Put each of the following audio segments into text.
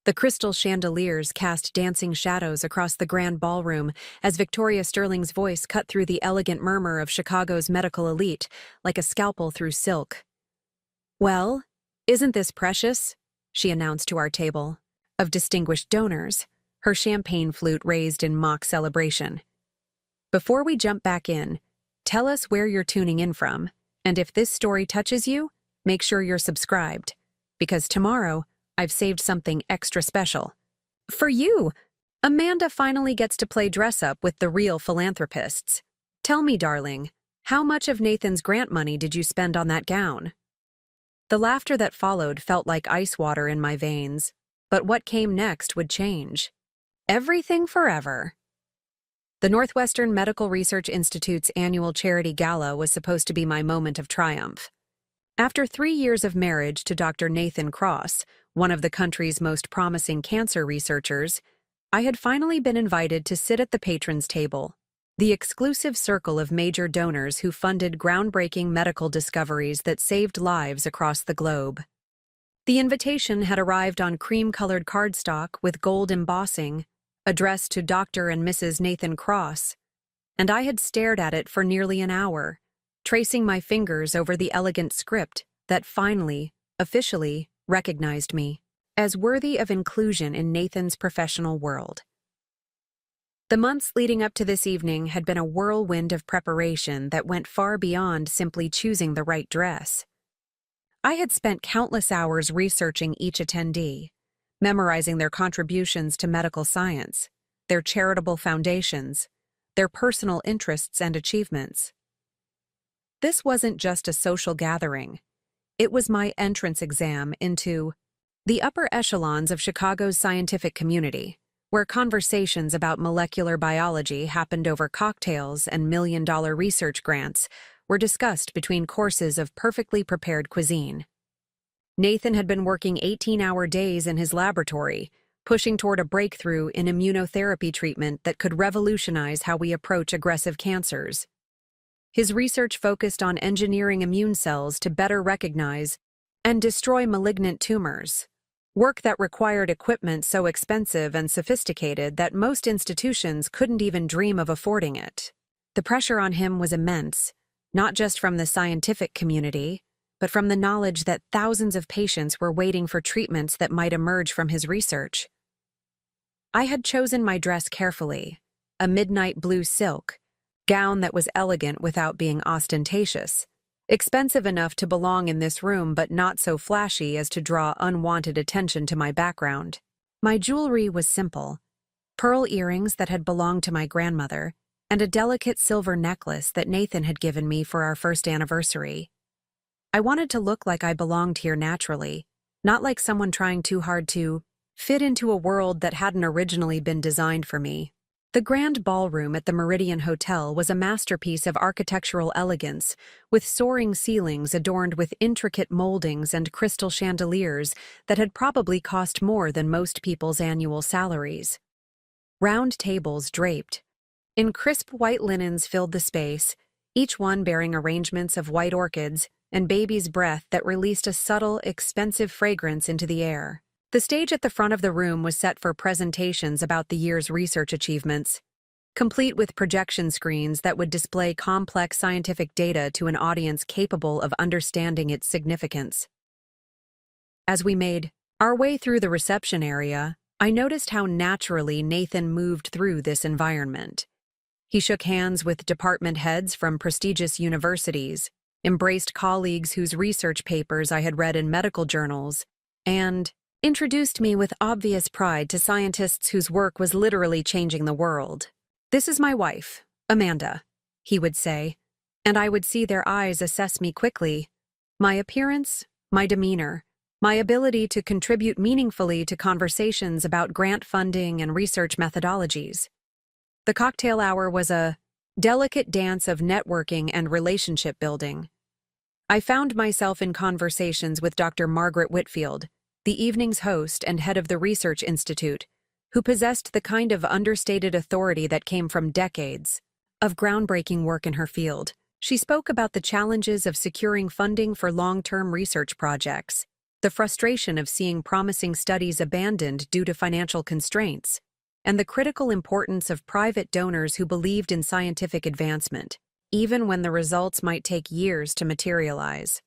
The crystal chandeliers cast dancing shadows across the grand ballroom as Victoria Sterling's voice cut through the elegant murmur of Chicago's medical elite like a scalpel through silk. "Well, isn't this precious?" she announced to our table of distinguished donors, her champagne flute raised in mock celebration. "Before we jump back in, tell us where you're tuning in from, and if this story touches you, make sure you're subscribed, because tomorrow I've saved something extra special. For you, Amanda finally gets to play dress-up with the real philanthropists. Tell me, darling, how much of Nathan's grant money did you spend on that gown?" The laughter that followed felt like ice water in my veins, but what came next would change everything forever. The Northwestern Medical Research Institute's annual charity gala was supposed to be my moment of triumph. After 3 years of marriage to Dr. Nathan Cross, one of the country's most promising cancer researchers, I had finally been invited to sit at the patrons' table, the exclusive circle of major donors who funded groundbreaking medical discoveries that saved lives across the globe. The invitation had arrived on cream-colored cardstock with gold embossing, addressed to Dr. and Mrs. Nathan Cross, and I had stared at it for nearly an hour, tracing my fingers over the elegant script that finally, officially, recognized me as worthy of inclusion in Nathan's professional world. The months leading up to this evening had been a whirlwind of preparation that went far beyond simply choosing the right dress. I had spent countless hours researching each attendee, memorizing their contributions to medical science, their charitable foundations, their personal interests and achievements. This wasn't just a social gathering. It was my entrance exam into the upper echelons of Chicago's scientific community, where conversations about molecular biology happened over cocktails and million-dollar research grants were discussed between courses of perfectly prepared cuisine. Nathan had been working 18-hour days in his laboratory, pushing toward a breakthrough in immunotherapy treatment that could revolutionize how we approach aggressive cancers. His research focused on engineering immune cells to better recognize and destroy malignant tumors, work that required equipment so expensive and sophisticated that most institutions couldn't even dream of affording it. The pressure on him was immense, not just from the scientific community, but from the knowledge that thousands of patients were waiting for treatments that might emerge from his research. I had chosen my dress carefully, a midnight blue silk gown that was elegant without being ostentatious, expensive enough to belong in this room but not so flashy as to draw unwanted attention to my background. My jewelry was simple: pearl earrings that had belonged to my grandmother, and a delicate silver necklace that Nathan had given me for our first anniversary. I wanted to look like I belonged here naturally, not like someone trying too hard to fit into a world that hadn't originally been designed for me. The grand ballroom at the Meridian Hotel was a masterpiece of architectural elegance, with soaring ceilings adorned with intricate moldings and crystal chandeliers that had probably cost more than most people's annual salaries. Round tables draped in crisp white linens filled the space, each one bearing arrangements of white orchids and baby's breath that released a subtle, expensive fragrance into the air. The stage at the front of the room was set for presentations about the year's research achievements, complete with projection screens that would display complex scientific data to an audience capable of understanding its significance. As we made our way through the reception area, I noticed how naturally Nathan moved through this environment. He shook hands with department heads from prestigious universities, embraced colleagues whose research papers I had read in medical journals, and introduced me with obvious pride to scientists whose work was literally changing the world. "This is my wife, Amanda," he would say, and I would see their eyes assess me quickly. My appearance, my demeanor, my ability to contribute meaningfully to conversations about grant funding and research methodologies. The cocktail hour was a delicate dance of networking and relationship building. I found myself in conversations with Dr. Margaret Whitfield, the evening's host and head of the Research Institute, who possessed the kind of understated authority that came from decades of groundbreaking work in her field. She spoke about the challenges of securing funding for long-term research projects, the frustration of seeing promising studies abandoned due to financial constraints, and the critical importance of private donors who believed in scientific advancement, even when the results might take years to materialize.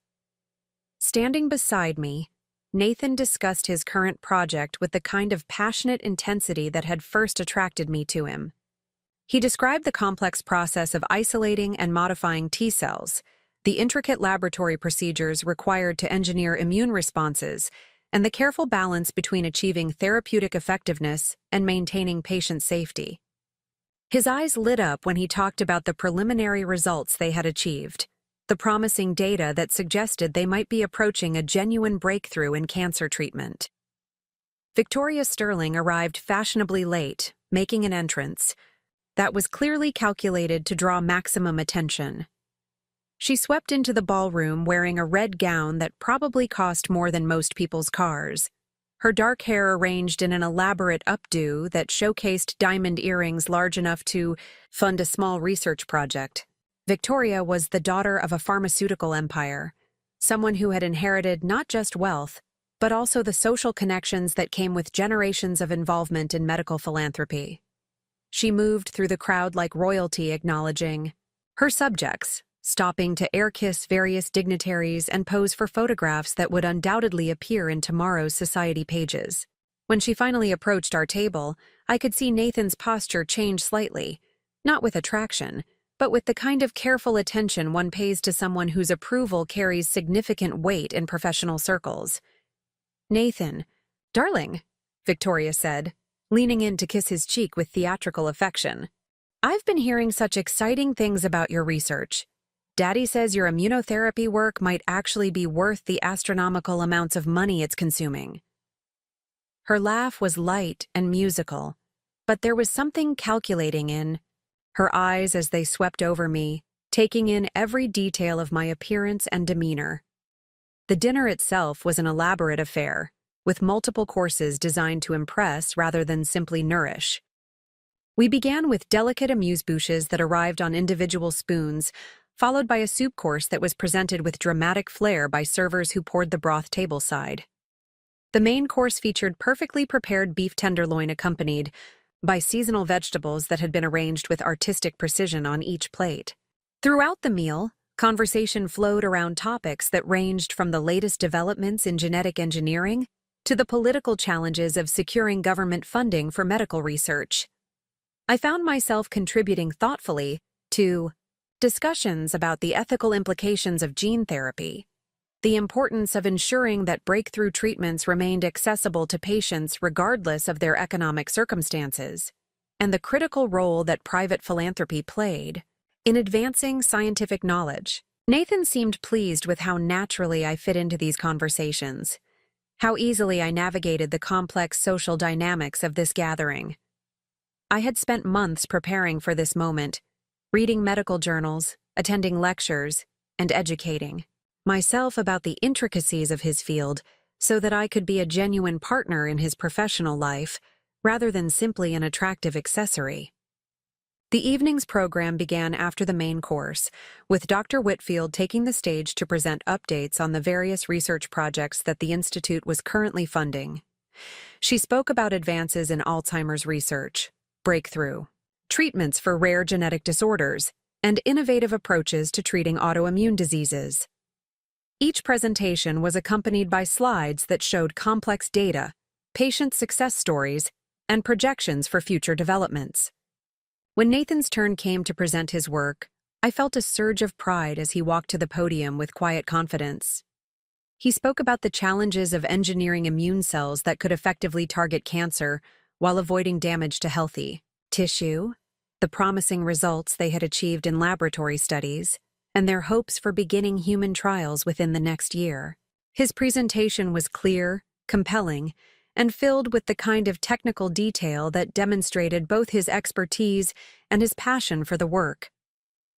Standing beside me, Nathan discussed his current project with the kind of passionate intensity that had first attracted me to him. He described the complex process of isolating and modifying T cells, the intricate laboratory procedures required to engineer immune responses, and the careful balance between achieving therapeutic effectiveness and maintaining patient safety. His eyes lit up when he talked about the preliminary results they had achieved, the promising data that suggested they might be approaching a genuine breakthrough in cancer treatment. Victoria Sterling arrived fashionably late, making an entrance that was clearly calculated to draw maximum attention. She swept into the ballroom wearing a red gown that probably cost more than most people's cars, her dark hair arranged in an elaborate updo that showcased diamond earrings large enough to fund a small research project. Victoria was the daughter of a pharmaceutical empire, someone who had inherited not just wealth, but also the social connections that came with generations of involvement in medical philanthropy. She moved through the crowd like royalty, acknowledging her subjects, stopping to air-kiss various dignitaries and pose for photographs that would undoubtedly appear in tomorrow's society pages. When she finally approached our table, I could see Nathan's posture change slightly, not with attraction, but with the kind of careful attention one pays to someone whose approval carries significant weight in professional circles. "Nathan, darling," Victoria said, leaning in to kiss his cheek with theatrical affection. "I've been hearing such exciting things about your research. Daddy says your immunotherapy work might actually be worth the astronomical amounts of money it's consuming." Her laugh was light and musical, but there was something calculating in her eyes as they swept over me, taking in every detail of my appearance and demeanor. The dinner itself was an elaborate affair, with multiple courses designed to impress rather than simply nourish. We began with delicate amuse-bouches that arrived on individual spoons, followed by a soup course that was presented with dramatic flair by servers who poured the broth tableside. The main course featured perfectly prepared beef tenderloin accompanied by seasonal vegetables that had been arranged with artistic precision on each plate. Throughout the meal, conversation flowed around topics that ranged from the latest developments in genetic engineering to the political challenges of securing government funding for medical research. I found myself contributing thoughtfully to discussions about the ethical implications of gene therapy, the importance of ensuring that breakthrough treatments remained accessible to patients regardless of their economic circumstances, and the critical role that private philanthropy played in advancing scientific knowledge. Nathan seemed pleased with how naturally I fit into these conversations, how easily I navigated the complex social dynamics of this gathering. I had spent months preparing for this moment, reading medical journals, attending lectures, and educating myself about the intricacies of his field so that I could be a genuine partner in his professional life rather than simply an attractive accessory. The evening's program began after the main course, with Dr. Whitfield taking the stage to present updates on the various research projects that the Institute was currently funding. She spoke about advances in Alzheimer's research, breakthrough treatments for rare genetic disorders, and innovative approaches to treating autoimmune diseases. Each presentation was accompanied by slides that showed complex data, patient success stories, and projections for future developments. When Nathan's turn came to present his work, I felt a surge of pride as he walked to the podium with quiet confidence. He spoke about the challenges of engineering immune cells that could effectively target cancer while avoiding damage to healthy tissue, the promising results they had achieved in laboratory studies, and their hopes for beginning human trials within the next year. His presentation was clear, compelling, and filled with the kind of technical detail that demonstrated both his expertise and his passion for the work.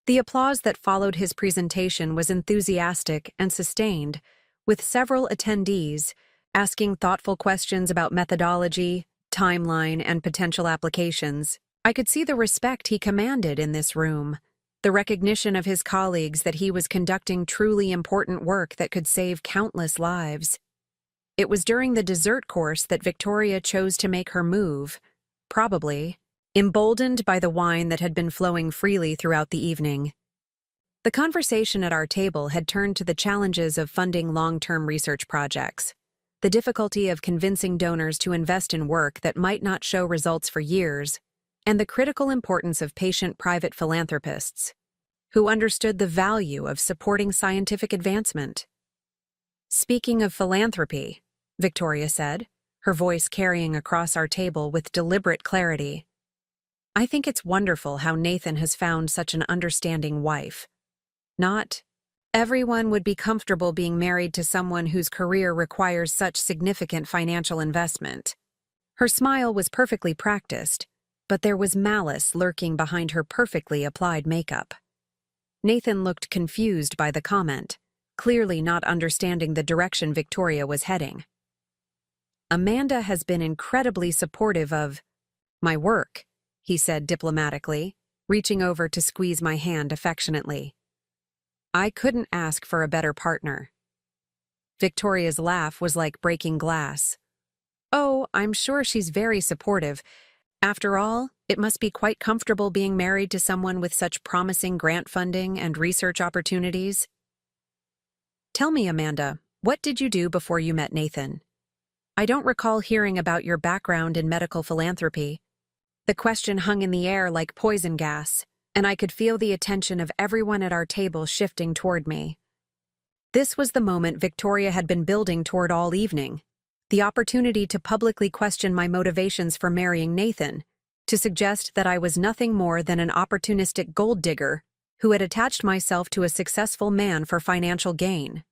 The applause that followed his presentation was enthusiastic and sustained, with several attendees asking thoughtful questions about methodology, timeline, and potential applications. I could see the respect he commanded in this room, the recognition of his colleagues that he was conducting truly important work that could save countless lives. It was during the dessert course that Victoria chose to make her move, probably emboldened by the wine that had been flowing freely throughout the evening. The conversation at our table had turned to the challenges of funding long-term research projects, the difficulty of convincing donors to invest in work that might not show results for years, and the critical importance of patient private philanthropists who understood the value of supporting scientific advancement. "Speaking of philanthropy," Victoria said, her voice carrying across our table with deliberate clarity, "I think it's wonderful how Nathan has found such an understanding wife. Not everyone would be comfortable being married to someone whose career requires such significant financial investment." Her smile was perfectly practiced, but there was malice lurking behind her perfectly applied makeup. Nathan looked confused by the comment, clearly not understanding the direction Victoria was heading. "Amanda has been incredibly supportive of my work," he said diplomatically, reaching over to squeeze my hand affectionately. "I couldn't ask for a better partner." Victoria's laugh was like breaking glass. "Oh, I'm sure she's very supportive. After all, it must be quite comfortable being married to someone with such promising grant funding and research opportunities." "Tell me, Amanda, what did you do before you met Nathan? I don't recall hearing about your background in medical philanthropy." The question hung in the air like poison gas, and I could feel the attention of everyone at our table shifting toward me. This was the moment Victoria had been building toward all evening, the opportunity to publicly question my motivations for marrying Nathan, to suggest that I was nothing more than an opportunistic gold digger who had attached myself to a successful man for financial gain.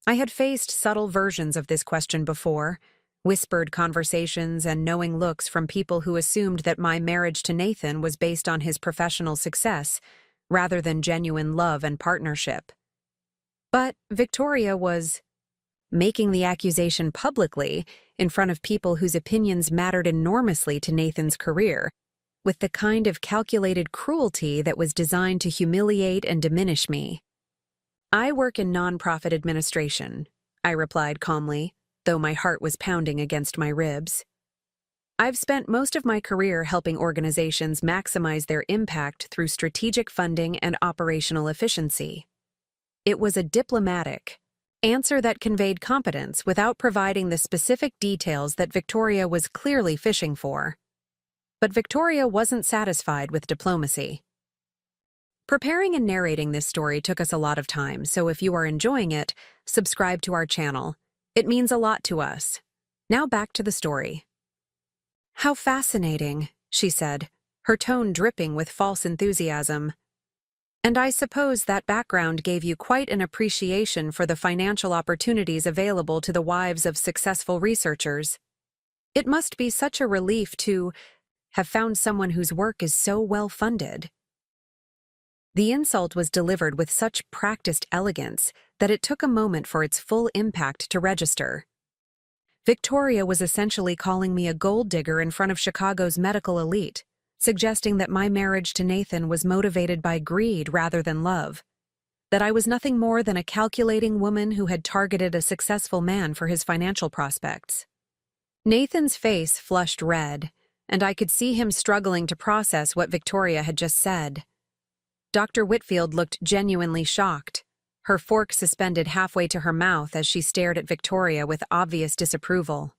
I had faced subtle versions of this question before, whispered conversations and knowing looks from people who assumed that my marriage to Nathan was based on his professional success, rather than genuine love and partnership. But Victoria was making the accusation publicly in front of people whose opinions mattered enormously to Nathan's career, with the kind of calculated cruelty that was designed to humiliate and diminish me. "I work in nonprofit administration," I replied calmly, though my heart was pounding against my ribs. "I've spent most of my career helping organizations maximize their impact through strategic funding and operational efficiency." It was a diplomatic answer that conveyed competence without providing the specific details that Victoria was clearly fishing for. But Victoria wasn't satisfied with diplomacy. Preparing and narrating this story took us a lot of time, so if you are enjoying it, subscribe to our channel. It means a lot to us. Now back to the story. "How fascinating," she said, her tone dripping with false enthusiasm. "And I suppose that background gave you quite an appreciation for the financial opportunities available to the wives of successful researchers. It must be such a relief to have found someone whose work is so well funded." The insult was delivered with such practiced elegance that it took a moment for its full impact to register. Victoria was essentially calling me a gold digger in front of Chicago's medical elite, suggesting that my marriage to Nathan was motivated by greed rather than love, that I was nothing more than a calculating woman who had targeted a successful man for his financial prospects. Nathan's face flushed red, and I could see him struggling to process what Victoria had just said. Dr. Whitfield looked genuinely shocked, her fork suspended halfway to her mouth as she stared at Victoria with obvious disapproval.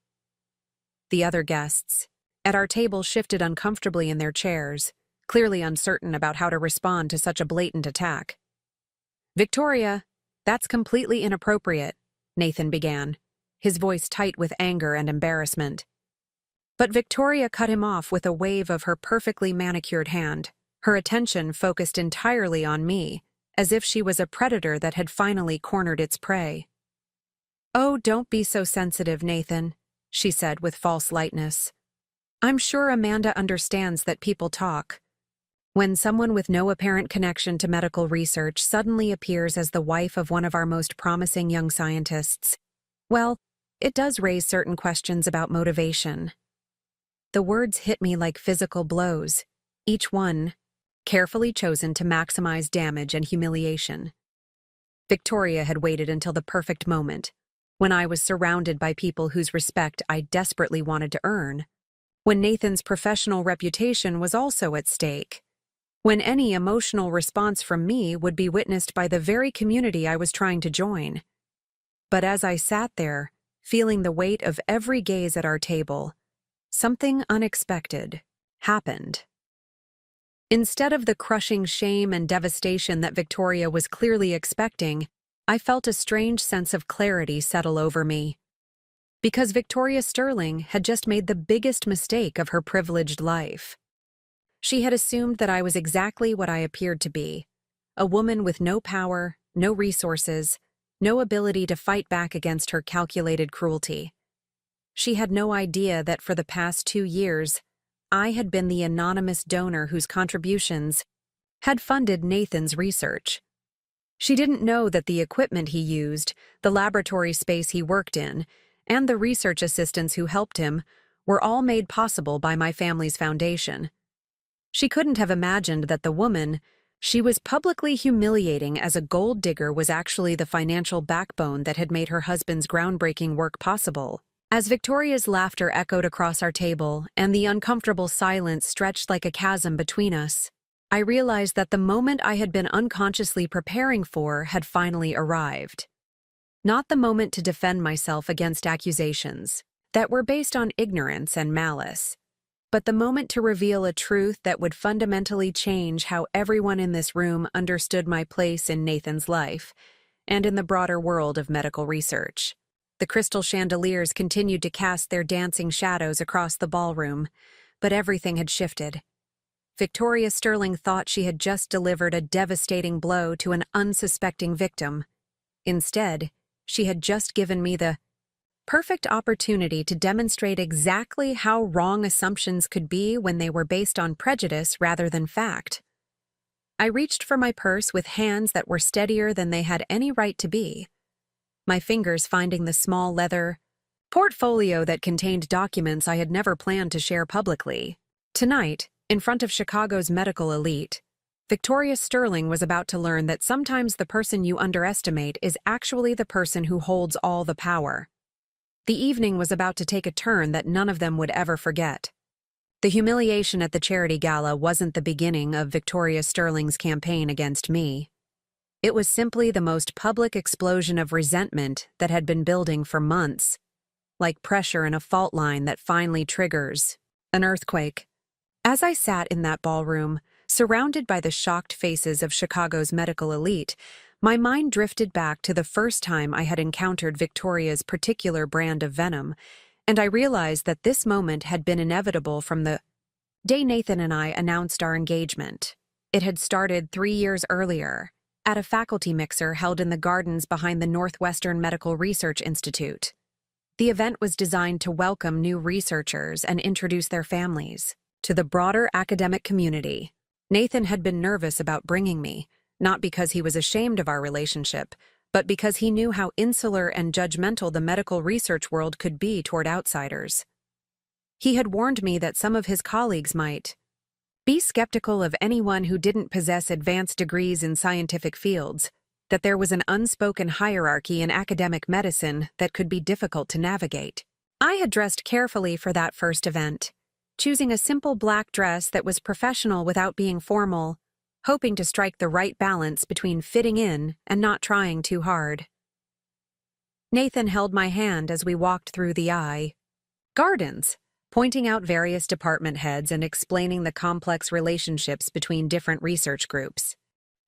The other guests at our table shifted uncomfortably in their chairs, clearly uncertain about how to respond to such a blatant attack. "Victoria, that's completely inappropriate," Nathan began, his voice tight with anger and embarrassment. But Victoria cut him off with a wave of her perfectly manicured hand, her attention focused entirely on me, as if she was a predator that had finally cornered its prey. "Oh, don't be so sensitive, Nathan," she said with false lightness. "I'm sure Amanda understands that people talk. When someone with no apparent connection to medical research suddenly appears as the wife of one of our most promising young scientists, well, it does raise certain questions about motivation." The words hit me like physical blows, each one carefully chosen to maximize damage and humiliation. Victoria had waited until the perfect moment, when I was surrounded by people whose respect I desperately wanted to earn, when Nathan's professional reputation was also at stake, when any emotional response from me would be witnessed by the very community I was trying to join. But as I sat there, feeling the weight of every gaze at our table, something unexpected happened. Instead of the crushing shame and devastation that Victoria was clearly expecting, I felt a strange sense of clarity settle over me. Because Victoria Sterling had just made the biggest mistake of her privileged life. She had assumed that I was exactly what I appeared to be, a woman with no power, no resources, no ability to fight back against her calculated cruelty. She had no idea that for the past 2 years, I had been the anonymous donor whose contributions had funded Nathan's research. She didn't know that the equipment he used, the laboratory space he worked in, and the research assistants who helped him were all made possible by my family's foundation. She couldn't have imagined that the woman she was publicly humiliating as a gold digger was actually the financial backbone that had made her husband's groundbreaking work possible. As Victoria's laughter echoed across our table and the uncomfortable silence stretched like a chasm between us, I realized that the moment I had been unconsciously preparing for had finally arrived. Not the moment to defend myself against accusations that were based on ignorance and malice, but the moment to reveal a truth that would fundamentally change how everyone in this room understood my place in Nathan's life and in the broader world of medical research. The crystal chandeliers continued to cast their dancing shadows across the ballroom, but everything had shifted. Victoria Sterling thought she had just delivered a devastating blow to an unsuspecting victim. Instead, she had just given me the perfect opportunity to demonstrate exactly how wrong assumptions could be when they were based on prejudice rather than fact. I reached for my purse with hands that were steadier than they had any right to be, my fingers finding the small leather portfolio that contained documents I had never planned to share publicly. Tonight, in front of Chicago's medical elite, Victoria Sterling was about to learn that sometimes the person you underestimate is actually the person who holds all the power. The evening was about to take a turn that none of them would ever forget. The humiliation at the charity gala wasn't the beginning of Victoria Sterling's campaign against me. It was simply the most public explosion of resentment that had been building for months, like pressure in a fault line that finally triggers an earthquake. As I sat in that ballroom, surrounded by the shocked faces of Chicago's medical elite, my mind drifted back to the first time I had encountered Victoria's particular brand of venom, and I realized that this moment had been inevitable from the day Nathan and I announced our engagement. It had started 3 years earlier, at a faculty mixer held in the gardens behind the Northwestern Medical Research Institute. The event was designed to welcome new researchers and introduce their families to the broader academic community. Nathan had been nervous about bringing me, not because he was ashamed of our relationship, but because he knew how insular and judgmental the medical research world could be toward outsiders. He had warned me that some of his colleagues might be skeptical of anyone who didn't possess advanced degrees in scientific fields, that there was an unspoken hierarchy in academic medicine that could be difficult to navigate. I had dressed carefully for that first event, choosing a simple black dress that was professional without being formal, hoping to strike the right balance between fitting in and not trying too hard. Nathan held my hand as we walked through the gardens, pointing out various department heads and explaining the complex relationships between different research groups.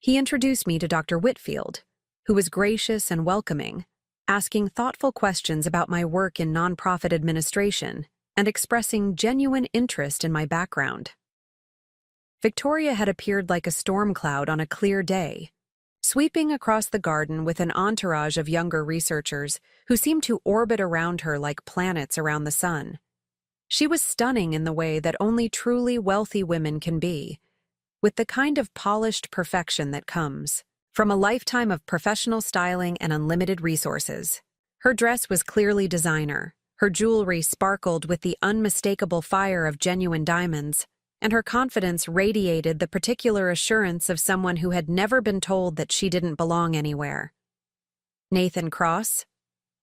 He introduced me to Dr. Whitfield, who was gracious and welcoming, asking thoughtful questions about my work in nonprofit administration and expressing genuine interest in my background. Victoria had appeared like a storm cloud on a clear day, sweeping across the garden with an entourage of younger researchers who seemed to orbit around her like planets around the sun. She was stunning in the way that only truly wealthy women can be, with the kind of polished perfection that comes from a lifetime of professional styling and unlimited resources. Her dress was clearly designer, her jewelry sparkled with the unmistakable fire of genuine diamonds, and her confidence radiated the particular assurance of someone who had never been told that she didn't belong anywhere. Nathan Cross?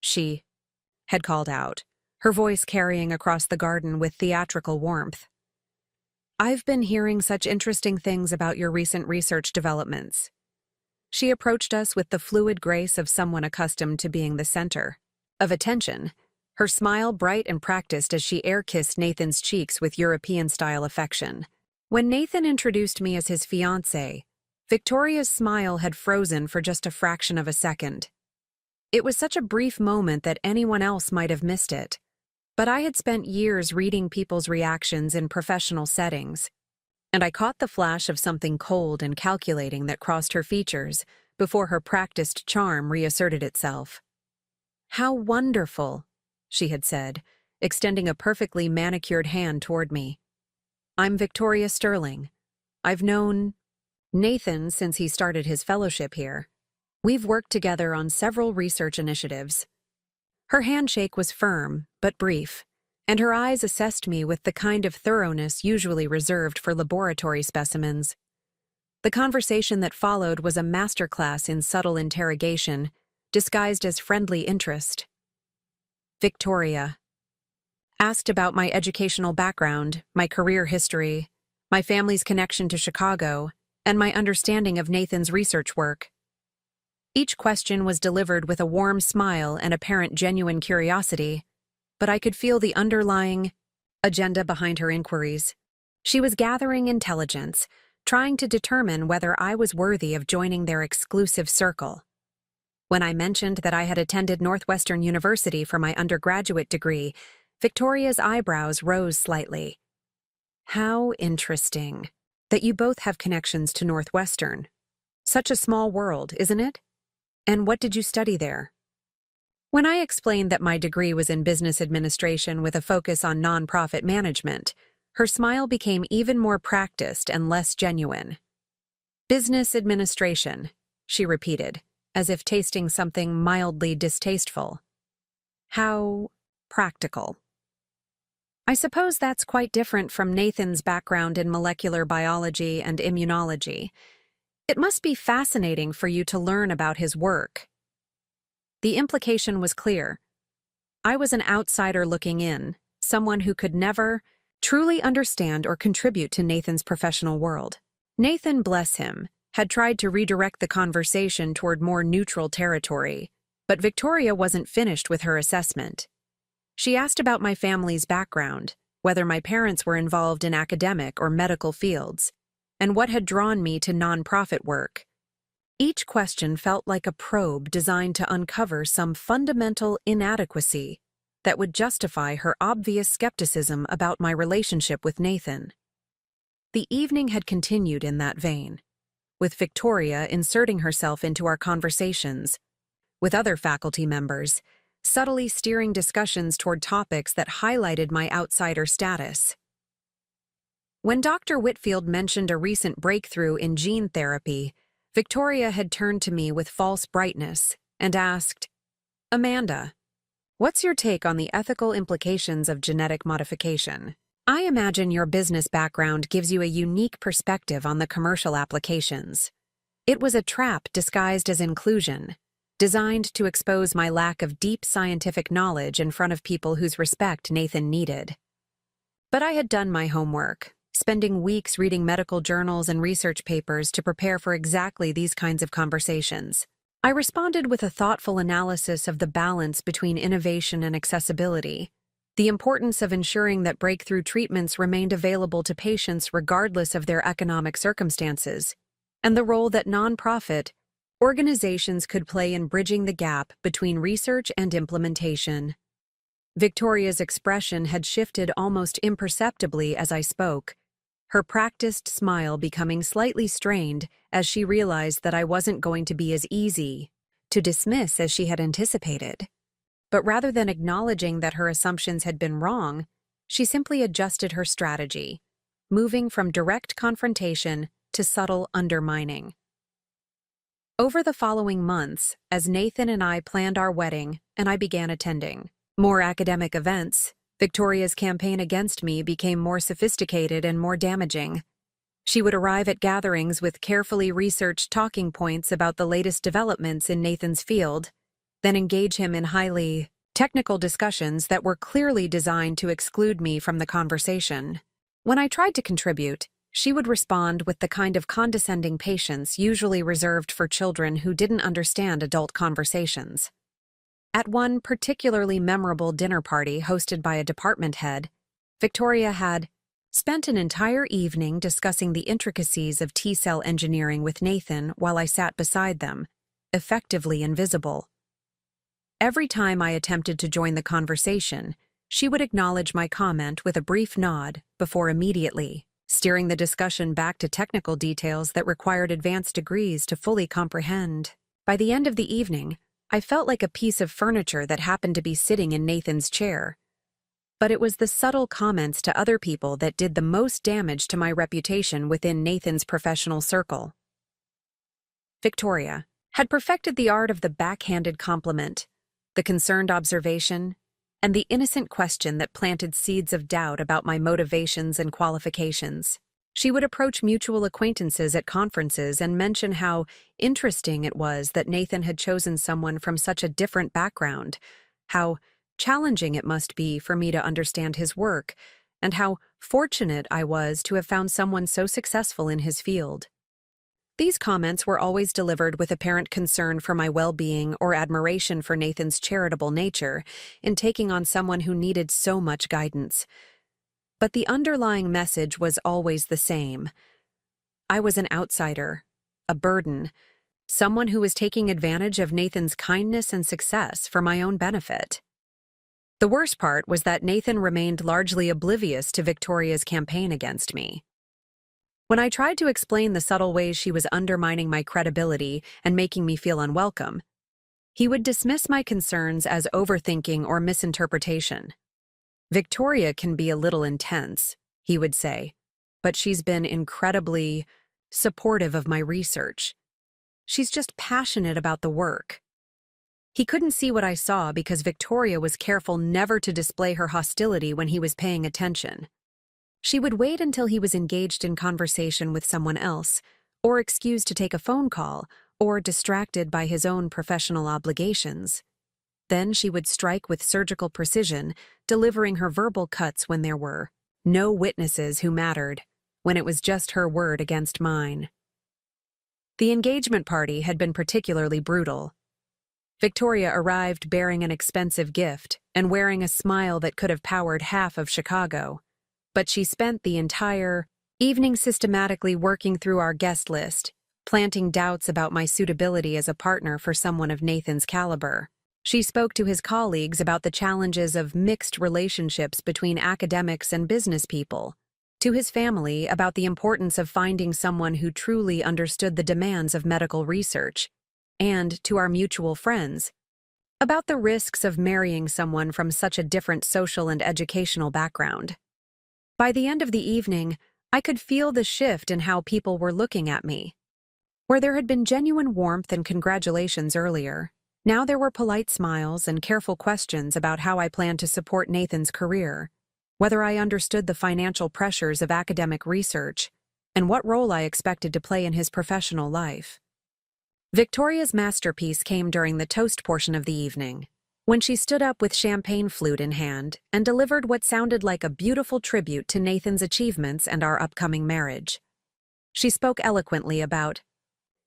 she had called out, her voice carrying across the garden with theatrical warmth. "I've been hearing such interesting things about your recent research developments." She approached us with the fluid grace of someone accustomed to being the center of attention, her smile bright and practiced as she air-kissed Nathan's cheeks with European-style affection. When Nathan introduced me as his fiancé, Victoria's smile had frozen for just a fraction of a second. It was such a brief moment that anyone else might have missed it. But I had spent years reading people's reactions in professional settings, and I caught the flash of something cold and calculating that crossed her features before her practiced charm reasserted itself. "How wonderful," she had said, extending a perfectly manicured hand toward me. "I'm Victoria Sterling. I've known Nathan since he started his fellowship here. We've worked together on several research initiatives." Her handshake was firm, but brief, and her eyes assessed me with the kind of thoroughness usually reserved for laboratory specimens. The conversation that followed was a masterclass in subtle interrogation, disguised as friendly interest. Victoria asked about my educational background, my career history, my family's connection to Chicago, and my understanding of Nathan's research work. Each question was delivered with a warm smile and apparent genuine curiosity, but I could feel the underlying agenda behind her inquiries. She was gathering intelligence, trying to determine whether I was worthy of joining their exclusive circle. When I mentioned that I had attended Northwestern University for my undergraduate degree, Victoria's eyebrows rose slightly. "How interesting that you both have connections to Northwestern. Such a small world, isn't it? And what did you study there?" When I explained that my degree was in business administration with a focus on nonprofit management, her smile became even more practiced and less genuine. "Business administration," she repeated, as if tasting something mildly distasteful. "How practical." I suppose that's quite different from Nathan's background in molecular biology and immunology. It must be fascinating for you to learn about his work. The implication was clear. I was an outsider looking in, someone who could never truly understand or contribute to Nathan's professional world. Nathan, bless him, had tried to redirect the conversation toward more neutral territory, but Victoria wasn't finished with her assessment. She asked about my family's background, whether my parents were involved in academic or medical fields, and what had drawn me to nonprofit work. Each question felt like a probe designed to uncover some fundamental inadequacy that would justify her obvious skepticism about my relationship with Nathan. The evening had continued in that vein, with Victoria inserting herself into our conversations, with other faculty members, subtly steering discussions toward topics that highlighted my outsider status. When Dr. Whitfield mentioned a recent breakthrough in gene therapy, Victoria had turned to me with false brightness and asked, "Amanda, what's your take on the ethical implications of genetic modification? I imagine your business background gives you a unique perspective on the commercial applications." It was a trap disguised as inclusion, designed to expose my lack of deep scientific knowledge in front of people whose respect Nathan needed. But I had done my homework, spending weeks reading medical journals and research papers to prepare for exactly these kinds of conversations. I responded with a thoughtful analysis of the balance between innovation and accessibility, the importance of ensuring that breakthrough treatments remained available to patients regardless of their economic circumstances, and the role that nonprofit organizations could play in bridging the gap between research and implementation. Victoria's expression had shifted almost imperceptibly as I spoke, her practiced smile becoming slightly strained as she realized that I wasn't going to be as easy to dismiss as she had anticipated. But rather than acknowledging that her assumptions had been wrong, she simply adjusted her strategy, moving from direct confrontation to subtle undermining. Over the following months, as Nathan and I planned our wedding and I began attending more academic events, Victoria's campaign against me became more sophisticated and more damaging. She would arrive at gatherings with carefully researched talking points about the latest developments in Nathan's field, then engage him in highly technical discussions that were clearly designed to exclude me from the conversation. When I tried to contribute, she would respond with the kind of condescending patience usually reserved for children who didn't understand adult conversations. At one particularly memorable dinner party hosted by a department head, Victoria had spent an entire evening discussing the intricacies of T-cell engineering with Nathan while I sat beside them, effectively invisible. Every time I attempted to join the conversation, she would acknowledge my comment with a brief nod before immediately steering the discussion back to technical details that required advanced degrees to fully comprehend. By the end of the evening, I felt like a piece of furniture that happened to be sitting in Nathan's chair. But it was the subtle comments to other people that did the most damage to my reputation within Nathan's professional circle. Victoria had perfected the art of the backhanded compliment, the concerned observation, and the innocent question that planted seeds of doubt about my motivations and qualifications. She would approach mutual acquaintances at conferences and mention how interesting it was that Nathan had chosen someone from such a different background, how challenging it must be for me to understand his work, and how fortunate I was to have found someone so successful in his field. These comments were always delivered with apparent concern for my well-being or admiration for Nathan's charitable nature in taking on someone who needed so much guidance. But the underlying message was always the same. I was an outsider, a burden, someone who was taking advantage of Nathan's kindness and success for my own benefit. The worst part was that Nathan remained largely oblivious to Victoria's campaign against me. When I tried to explain the subtle ways she was undermining my credibility and making me feel unwelcome, he would dismiss my concerns as overthinking or misinterpretation. "Victoria can be a little intense," he would say, "but she's been incredibly supportive of my research. She's just passionate about the work." He couldn't see what I saw because Victoria was careful never to display her hostility when he was paying attention. She would wait until he was engaged in conversation with someone else, or excused to take a phone call, or distracted by his own professional obligations. Then she would strike with surgical precision, delivering her verbal cuts when there were no witnesses who mattered, when it was just her word against mine. The engagement party had been particularly brutal. Victoria arrived bearing an expensive gift and wearing a smile that could have powered half of Chicago. But she spent the entire evening systematically working through our guest list, planting doubts about my suitability as a partner for someone of Nathan's caliber. She spoke to his colleagues about the challenges of mixed relationships between academics and business people, to his family about the importance of finding someone who truly understood the demands of medical research, and to our mutual friends about the risks of marrying someone from such a different social and educational background. By the end of the evening, I could feel the shift in how people were looking at me. Where there had been genuine warmth and congratulations earlier, now there were polite smiles and careful questions about how I planned to support Nathan's career, whether I understood the financial pressures of academic research, and what role I expected to play in his professional life. Victoria's masterpiece came during the toast portion of the evening, when she stood up with champagne flute in hand and delivered what sounded like a beautiful tribute to Nathan's achievements and our upcoming marriage. She spoke eloquently about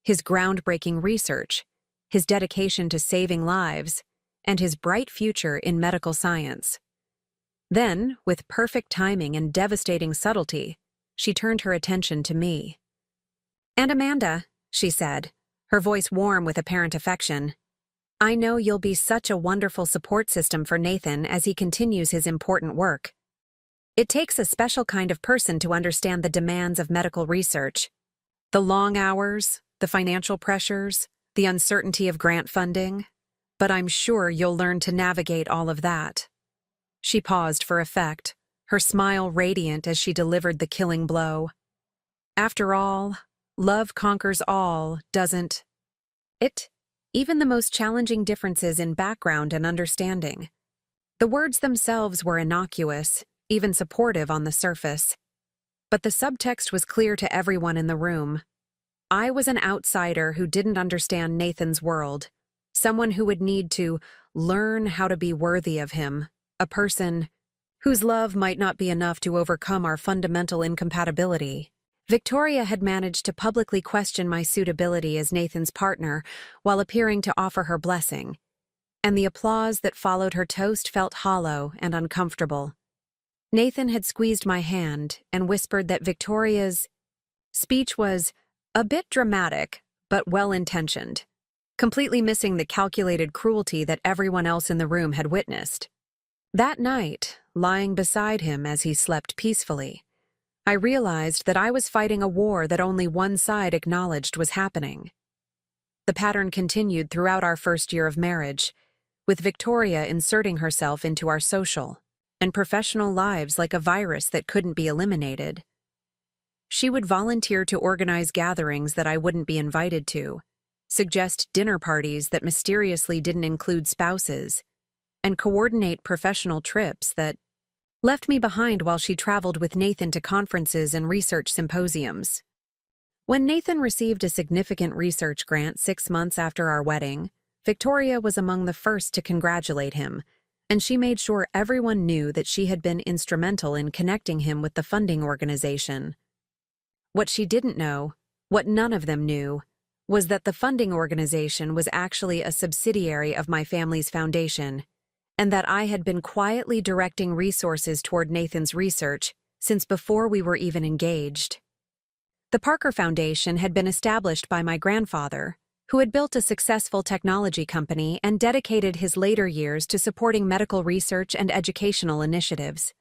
his groundbreaking research, his dedication to saving lives, and his bright future in medical science. Then, with perfect timing and devastating subtlety, she turned her attention to me. "And Amanda," she said, her voice warm with apparent affection, "I know you'll be such a wonderful support system for Nathan as he continues his important work. It takes a special kind of person to understand the demands of medical research. The long hours, the financial pressures, the uncertainty of grant funding. But I'm sure you'll learn to navigate all of that." She paused for effect, her smile radiant as she delivered the killing blow. "After all, love conquers all, doesn't it? Even the most challenging differences in background and understanding." The words themselves were innocuous, even supportive on the surface. But the subtext was clear to everyone in the room. I was an outsider who didn't understand Nathan's world, someone who would need to learn how to be worthy of him, a person whose love might not be enough to overcome our fundamental incompatibility. Victoria had managed to publicly question my suitability as Nathan's partner while appearing to offer her blessing, and the applause that followed her toast felt hollow and uncomfortable. Nathan had squeezed my hand and whispered that Victoria's speech was a bit dramatic, but well-intentioned, completely missing the calculated cruelty that everyone else in the room had witnessed. That night, lying beside him as he slept peacefully, I realized that I was fighting a war that only one side acknowledged was happening. The pattern continued throughout our first year of marriage, with Victoria inserting herself into our social and professional lives like a virus that couldn't be eliminated. She would volunteer to organize gatherings that I wouldn't be invited to, suggest dinner parties that mysteriously didn't include spouses, and coordinate professional trips that left me behind while she traveled with Nathan to conferences and research symposiums. When Nathan received a significant research grant 6 months after our wedding, Victoria was among the first to congratulate him, and she made sure everyone knew that she had been instrumental in connecting him with the funding organization. What she didn't know, what none of them knew, was that the funding organization was actually a subsidiary of my family's foundation, and that I had been quietly directing resources toward Nathan's research since before we were even engaged. The Parker Foundation had been established by my grandfather, who had built a successful technology company and dedicated his later years to supporting medical research and educational initiatives.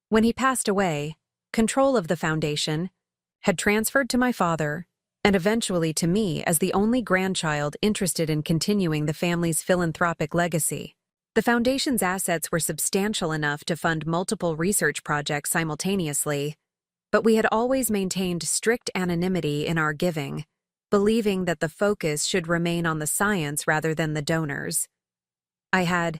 When he passed away, control of the foundation had transferred to my father, and eventually to me as the only grandchild interested in continuing the family's philanthropic legacy. The foundation's assets were substantial enough to fund multiple research projects simultaneously, but we had always maintained strict anonymity in our giving, believing that the focus should remain on the science rather than the donors. I had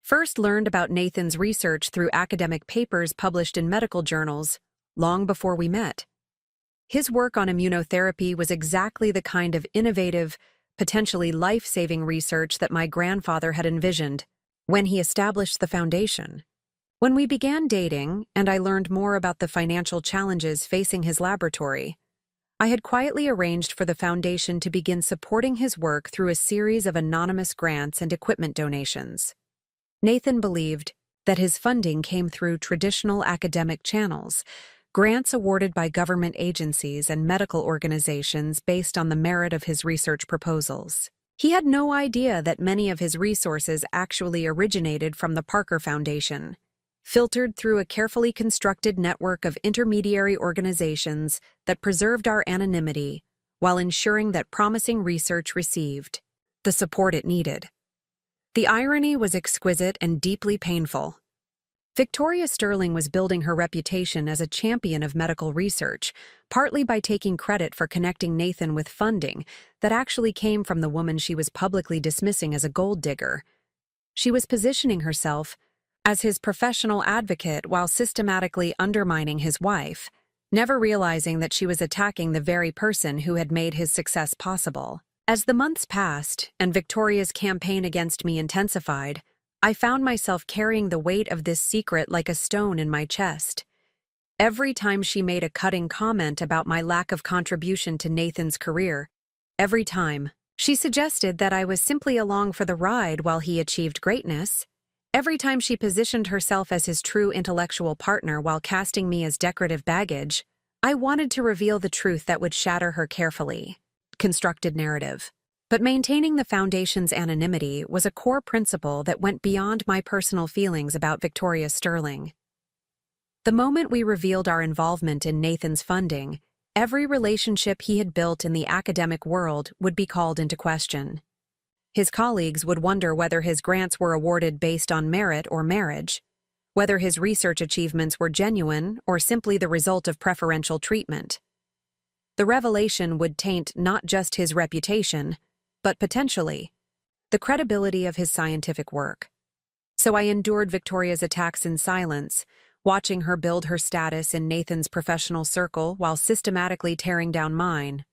first learned about Nathan's research through academic papers published in medical journals long before we met. His work on immunotherapy was exactly the kind of innovative, potentially life-saving research that my grandfather had envisioned when he established the foundation. When we began dating, and I learned more about the financial challenges facing his laboratory, I had quietly arranged for the foundation to begin supporting his work through a series of anonymous grants and equipment donations. Nathan believed that his funding came through traditional academic channels, grants awarded by government agencies and medical organizations based on the merit of his research proposals. He had no idea that many of his resources actually originated from the Parker Foundation, filtered through a carefully constructed network of intermediary organizations that preserved our anonymity while ensuring that promising research received the support it needed. The irony was exquisite and deeply painful. Victoria Sterling was building her reputation as a champion of medical research, partly by taking credit for connecting Nathan with funding that actually came from the woman she was publicly dismissing as a gold digger. She was positioning herself as his professional advocate while systematically undermining his wife, never realizing that she was attacking the very person who had made his success possible. As the months passed and Victoria's campaign against me intensified, I found myself carrying the weight of this secret like a stone in my chest. Every time she made a cutting comment about my lack of contribution to Nathan's career, every time she suggested that I was simply along for the ride while he achieved greatness, every time she positioned herself as his true intellectual partner while casting me as decorative baggage, I wanted to reveal the truth that would shatter her carefully constructed narrative. But maintaining the foundation's anonymity was a core principle that went beyond my personal feelings about Victoria Sterling. The moment we revealed our involvement in Nathan's funding, every relationship he had built in the academic world would be called into question. His colleagues would wonder whether his grants were awarded based on merit or marriage, whether his research achievements were genuine or simply the result of preferential treatment. The revelation would taint not just his reputation, but potentially the credibility of his scientific work. So I endured Victoria's attacks in silence, watching her build her status in Nathan's professional circle while systematically tearing down mine.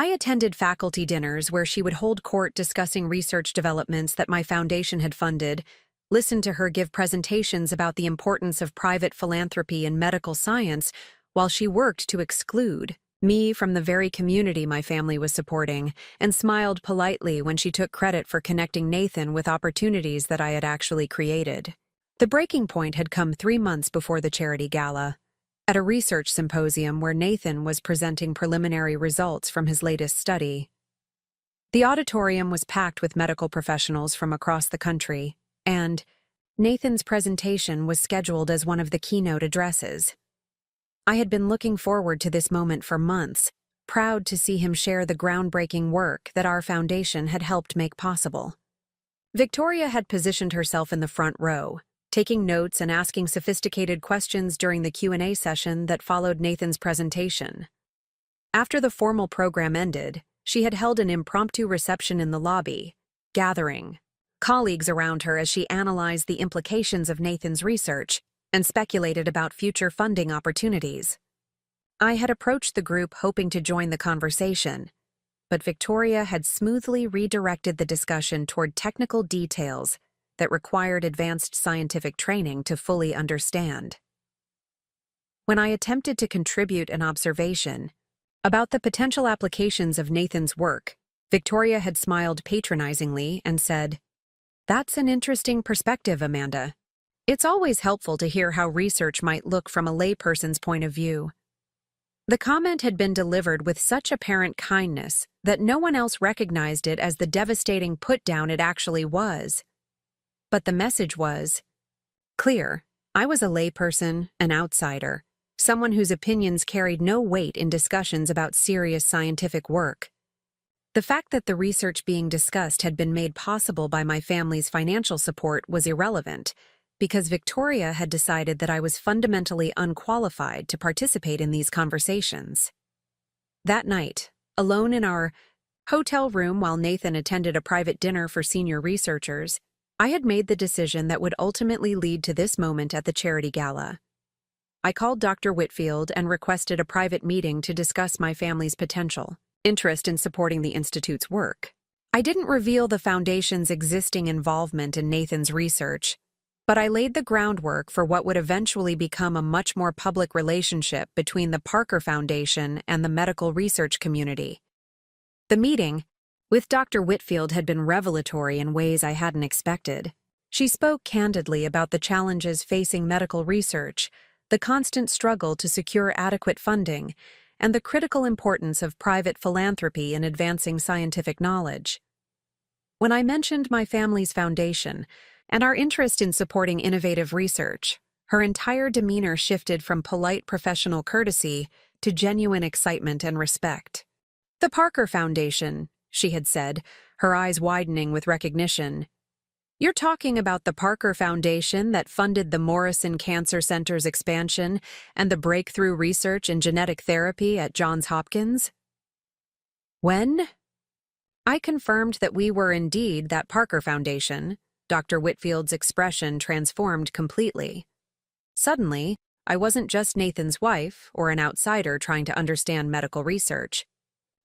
I attended faculty dinners where she would hold court discussing research developments that my foundation had funded, listened to her give presentations about the importance of private philanthropy in medical science while she worked to exclude me from the very community my family was supporting, and smiled politely when she took credit for connecting Nathan with opportunities that I had actually created. The breaking point had come 3 months before the charity gala, at a research symposium where Nathan was presenting preliminary results from his latest study. The auditorium was packed with medical professionals from across the country, and Nathan's presentation was scheduled as one of the keynote addresses. I had been looking forward to this moment for months, proud to see him share the groundbreaking work that our foundation had helped make possible. Victoria had positioned herself in the front row, taking notes and asking sophisticated questions during the Q&A session that followed Nathan's presentation. After the formal program ended, she had held an impromptu reception in the lobby, gathering colleagues around her as she analyzed the implications of Nathan's research and speculated about future funding opportunities. I had approached the group hoping to join the conversation, but Victoria had smoothly redirected the discussion toward technical details that required advanced scientific training to fully understand. When I attempted to contribute an observation about the potential applications of Nathan's work, Victoria had smiled patronizingly and said, "That's an interesting perspective, Amanda. It's always helpful to hear how research might look from a layperson's point of view." The comment had been delivered with such apparent kindness that no one else recognized it as the devastating put-down it actually was. But the message was clear. I was a layperson, an outsider, someone whose opinions carried no weight in discussions about serious scientific work. The fact that the research being discussed had been made possible by my family's financial support was irrelevant, because Victoria had decided that I was fundamentally unqualified to participate in these conversations. That night, alone in our hotel room while Nathan attended a private dinner for senior researchers, I had made the decision that would ultimately lead to this moment at the charity gala. I called Dr. Whitfield and requested a private meeting to discuss my family's potential interest in supporting the Institute's work. I didn't reveal the Foundation's existing involvement in Nathan's research, but I laid the groundwork for what would eventually become a much more public relationship between the Parker Foundation and the medical research community. The meeting with Dr. Whitfield had been revelatory in ways I hadn't expected. She spoke candidly about the challenges facing medical research, the constant struggle to secure adequate funding, and the critical importance of private philanthropy in advancing scientific knowledge. When I mentioned my family's foundation and our interest in supporting innovative research, her entire demeanor shifted from polite professional courtesy to genuine excitement and respect. "The Parker Foundation," she had said, her eyes widening with recognition. "You're talking about the Parker Foundation that funded the Morrison Cancer Center's expansion and the breakthrough research in genetic therapy at Johns Hopkins?" When I confirmed that we were indeed that Parker Foundation, Dr. Whitfield's expression transformed completely. Suddenly, I wasn't just Nathan's wife or an outsider trying to understand medical research.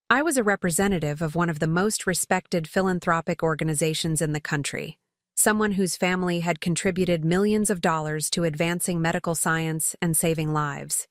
I was a representative of one of the most respected philanthropic organizations in the country, someone whose family had contributed millions of dollars to advancing medical science and saving lives.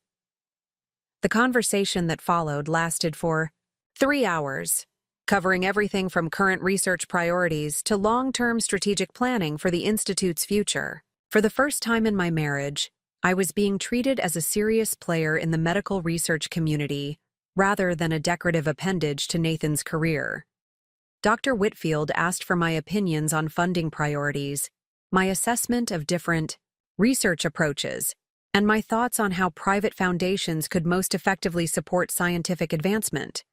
The conversation that followed lasted for 3 hours, covering everything from current research priorities to long-term strategic planning for the Institute's future. For the first time in my marriage, I was being treated as a serious player in the medical research community rather than a decorative appendage to Nathan's career. Dr. Whitfield asked for my opinions on funding priorities, my assessment of different research approaches, and my thoughts on how private foundations could most effectively support scientific advancement.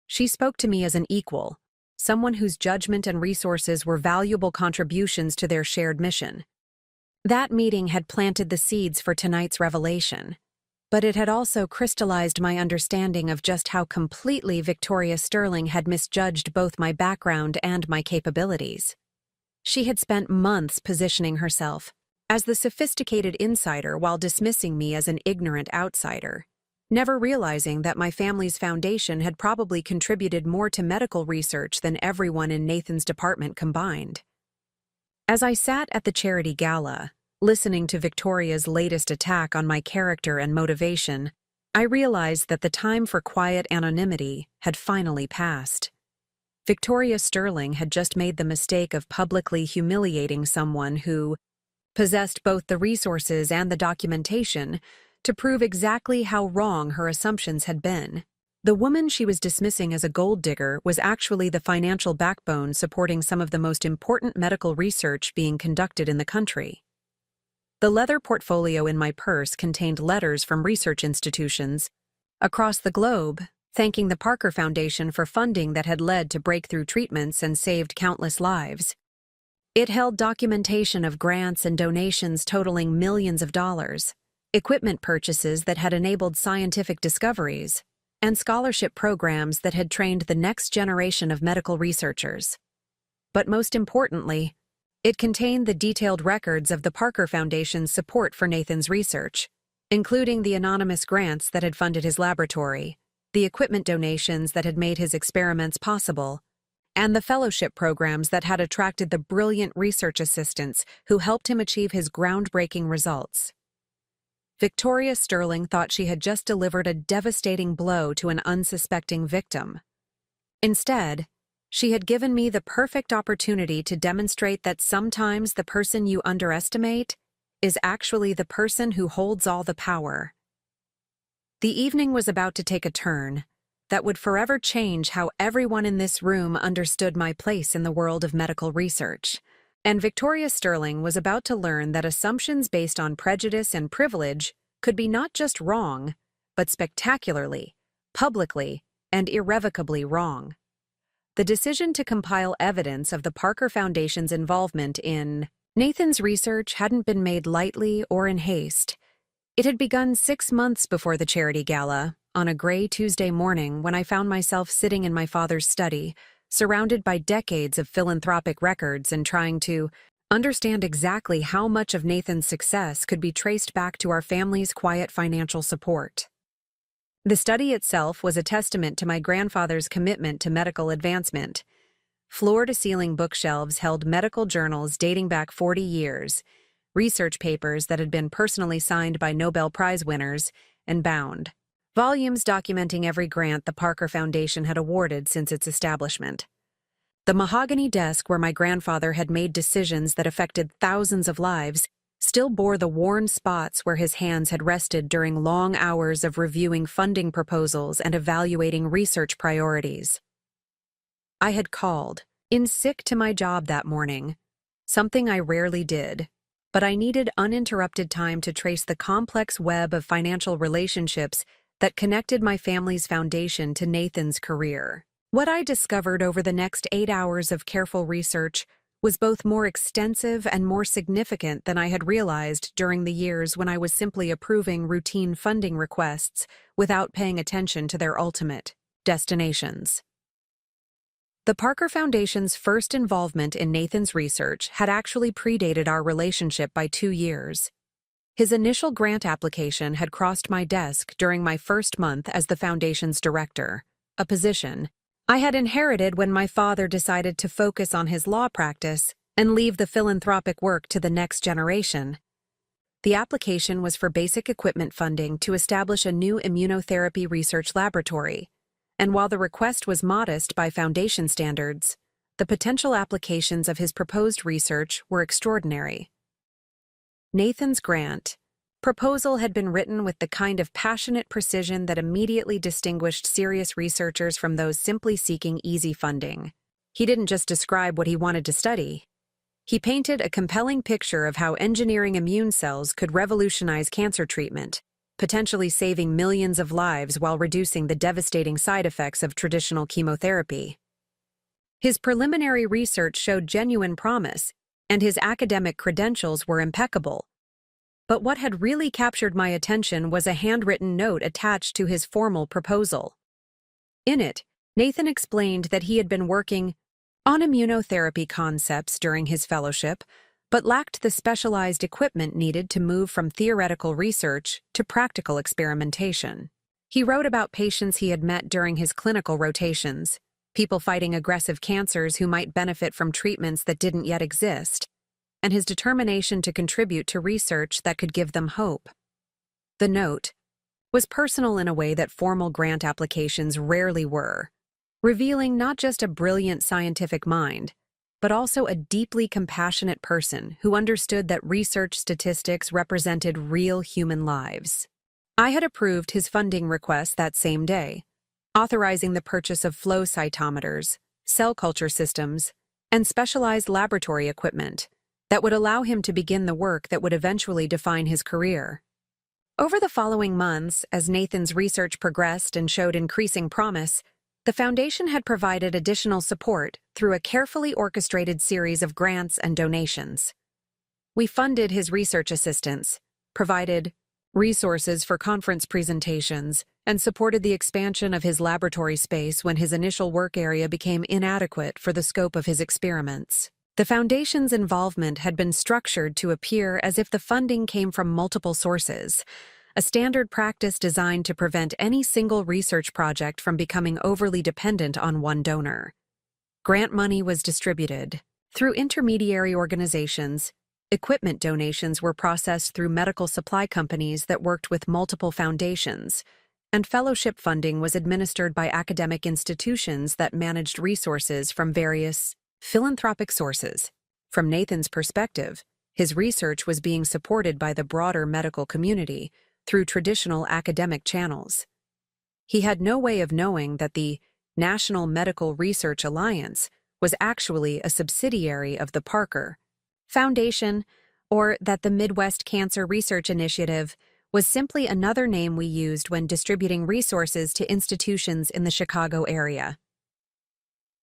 She spoke to me as an equal, someone whose judgment and resources were valuable contributions to their shared mission. That meeting had planted the seeds for tonight's revelation, but it had also crystallized my understanding of just how completely Victoria Sterling had misjudged both my background and my capabilities. She had spent months positioning herself as the sophisticated insider while dismissing me as an ignorant outsider. never realizing that my family's foundation had probably contributed more to medical research than everyone in Nathan's department combined. As I sat at the charity gala, listening to Victoria's latest attack on my character and motivation, I realized that the time for quiet anonymity had finally passed. Victoria Sterling had just made the mistake of publicly humiliating someone who possessed both the resources and the documentation to prove exactly how wrong her assumptions had been. The woman she was dismissing as a gold digger was actually the financial backbone supporting some of the most important medical research being conducted in the country. The leather portfolio in my purse contained letters from research institutions across the globe, thanking the Parker Foundation for funding that had led to breakthrough treatments and saved countless lives. It held documentation of grants and donations totaling millions of dollars, equipment purchases that had enabled scientific discoveries, and scholarship programs that had trained the next generation of medical researchers. But most importantly, it contained the detailed records of the Parker Foundation's support for Nathan's research, including the anonymous grants that had funded his laboratory, the equipment donations that had made his experiments possible, and the fellowship programs that had attracted the brilliant research assistants who helped him achieve his groundbreaking results. Victoria Sterling thought she had just delivered a devastating blow to an unsuspecting victim. Instead, she had given me the perfect opportunity to demonstrate that sometimes the person you underestimate is actually the person who holds all the power. The evening was about to take a turn that would forever change how everyone in this room understood my place in the world of medical research. And Victoria Sterling was about to learn that assumptions based on prejudice and privilege could be not just wrong, but spectacularly, publicly, and irrevocably wrong. The decision to compile evidence of the Parker Foundation's involvement in Nathan's research hadn't been made lightly or in haste. It had begun 6 months before the charity gala, on a gray Tuesday morning when I found myself sitting in my father's study, surrounded by decades of philanthropic records and trying to understand exactly how much of Nathan's success could be traced back to our family's quiet financial support. The study itself was a testament to my grandfather's commitment to medical advancement. Floor-to-ceiling bookshelves held medical journals dating back 40 years, research papers that had been personally signed by Nobel Prize winners, and bound volumes documenting every grant the Parker Foundation had awarded since its establishment. The mahogany desk where my grandfather had made decisions that affected thousands of lives still bore the worn spots where his hands had rested during long hours of reviewing funding proposals and evaluating research priorities. I had called in sick to my job that morning, something I rarely did, but I needed uninterrupted time to trace the complex web of financial relationships that connected my family's foundation to Nathan's career. What I discovered over the next 8 hours of careful research was both more extensive and more significant than I had realized during the years when I was simply approving routine funding requests without paying attention to their ultimate destinations. The Parker Foundation's first involvement in Nathan's research had actually predated our relationship by 2 years. His initial grant application had crossed my desk during my first month as the Foundation's director, a position I had inherited when my father decided to focus on his law practice and leave the philanthropic work to the next generation. The application was for basic equipment funding to establish a new immunotherapy research laboratory, and while the request was modest by Foundation standards, the potential applications of his proposed research were extraordinary. Nathan's grant proposal had been written with the kind of passionate precision that immediately distinguished serious researchers from those simply seeking easy funding. He didn't just describe what he wanted to study. He painted a compelling picture of how engineering immune cells could revolutionize cancer treatment, potentially saving millions of lives while reducing the devastating side effects of traditional chemotherapy. His preliminary research showed genuine promise, and his academic credentials were impeccable. But what had really captured my attention was a handwritten note attached to his formal proposal. In it, Nathan explained that he had been working on immunotherapy concepts during his fellowship, but lacked the specialized equipment needed to move from theoretical research to practical experimentation. He wrote about patients he had met during his clinical rotations, people fighting aggressive cancers who might benefit from treatments that didn't yet exist, and his determination to contribute to research that could give them hope. The note was personal in a way that formal grant applications rarely were, revealing not just a brilliant scientific mind, but also a deeply compassionate person who understood that research statistics represented real human lives. I had approved his funding request that same day, authorizing the purchase of flow cytometers, cell culture systems, and specialized laboratory equipment that would allow him to begin the work that would eventually define his career. Over the following months, as Nathan's research progressed and showed increasing promise, the Foundation had provided additional support through a carefully orchestrated series of grants and donations. We funded his research assistants, provided resources for conference presentations, and supported the expansion of his laboratory space when his initial work area became inadequate for the scope of his experiments. The Foundation's involvement had been structured to appear as if the funding came from multiple sources, a standard practice designed to prevent any single research project from becoming overly dependent on one donor. Grant money was distributed through intermediary organizations. Equipment donations were processed through medical supply companies that worked with multiple foundations, and fellowship funding was administered by academic institutions that managed resources from various philanthropic sources. From Nathan's perspective, his research was being supported by the broader medical community through traditional academic channels. He had no way of knowing that the National Medical Research Alliance was actually a subsidiary of the Parker Foundation, or that the Midwest Cancer Research Initiative was simply another name we used when distributing resources to institutions in the Chicago area.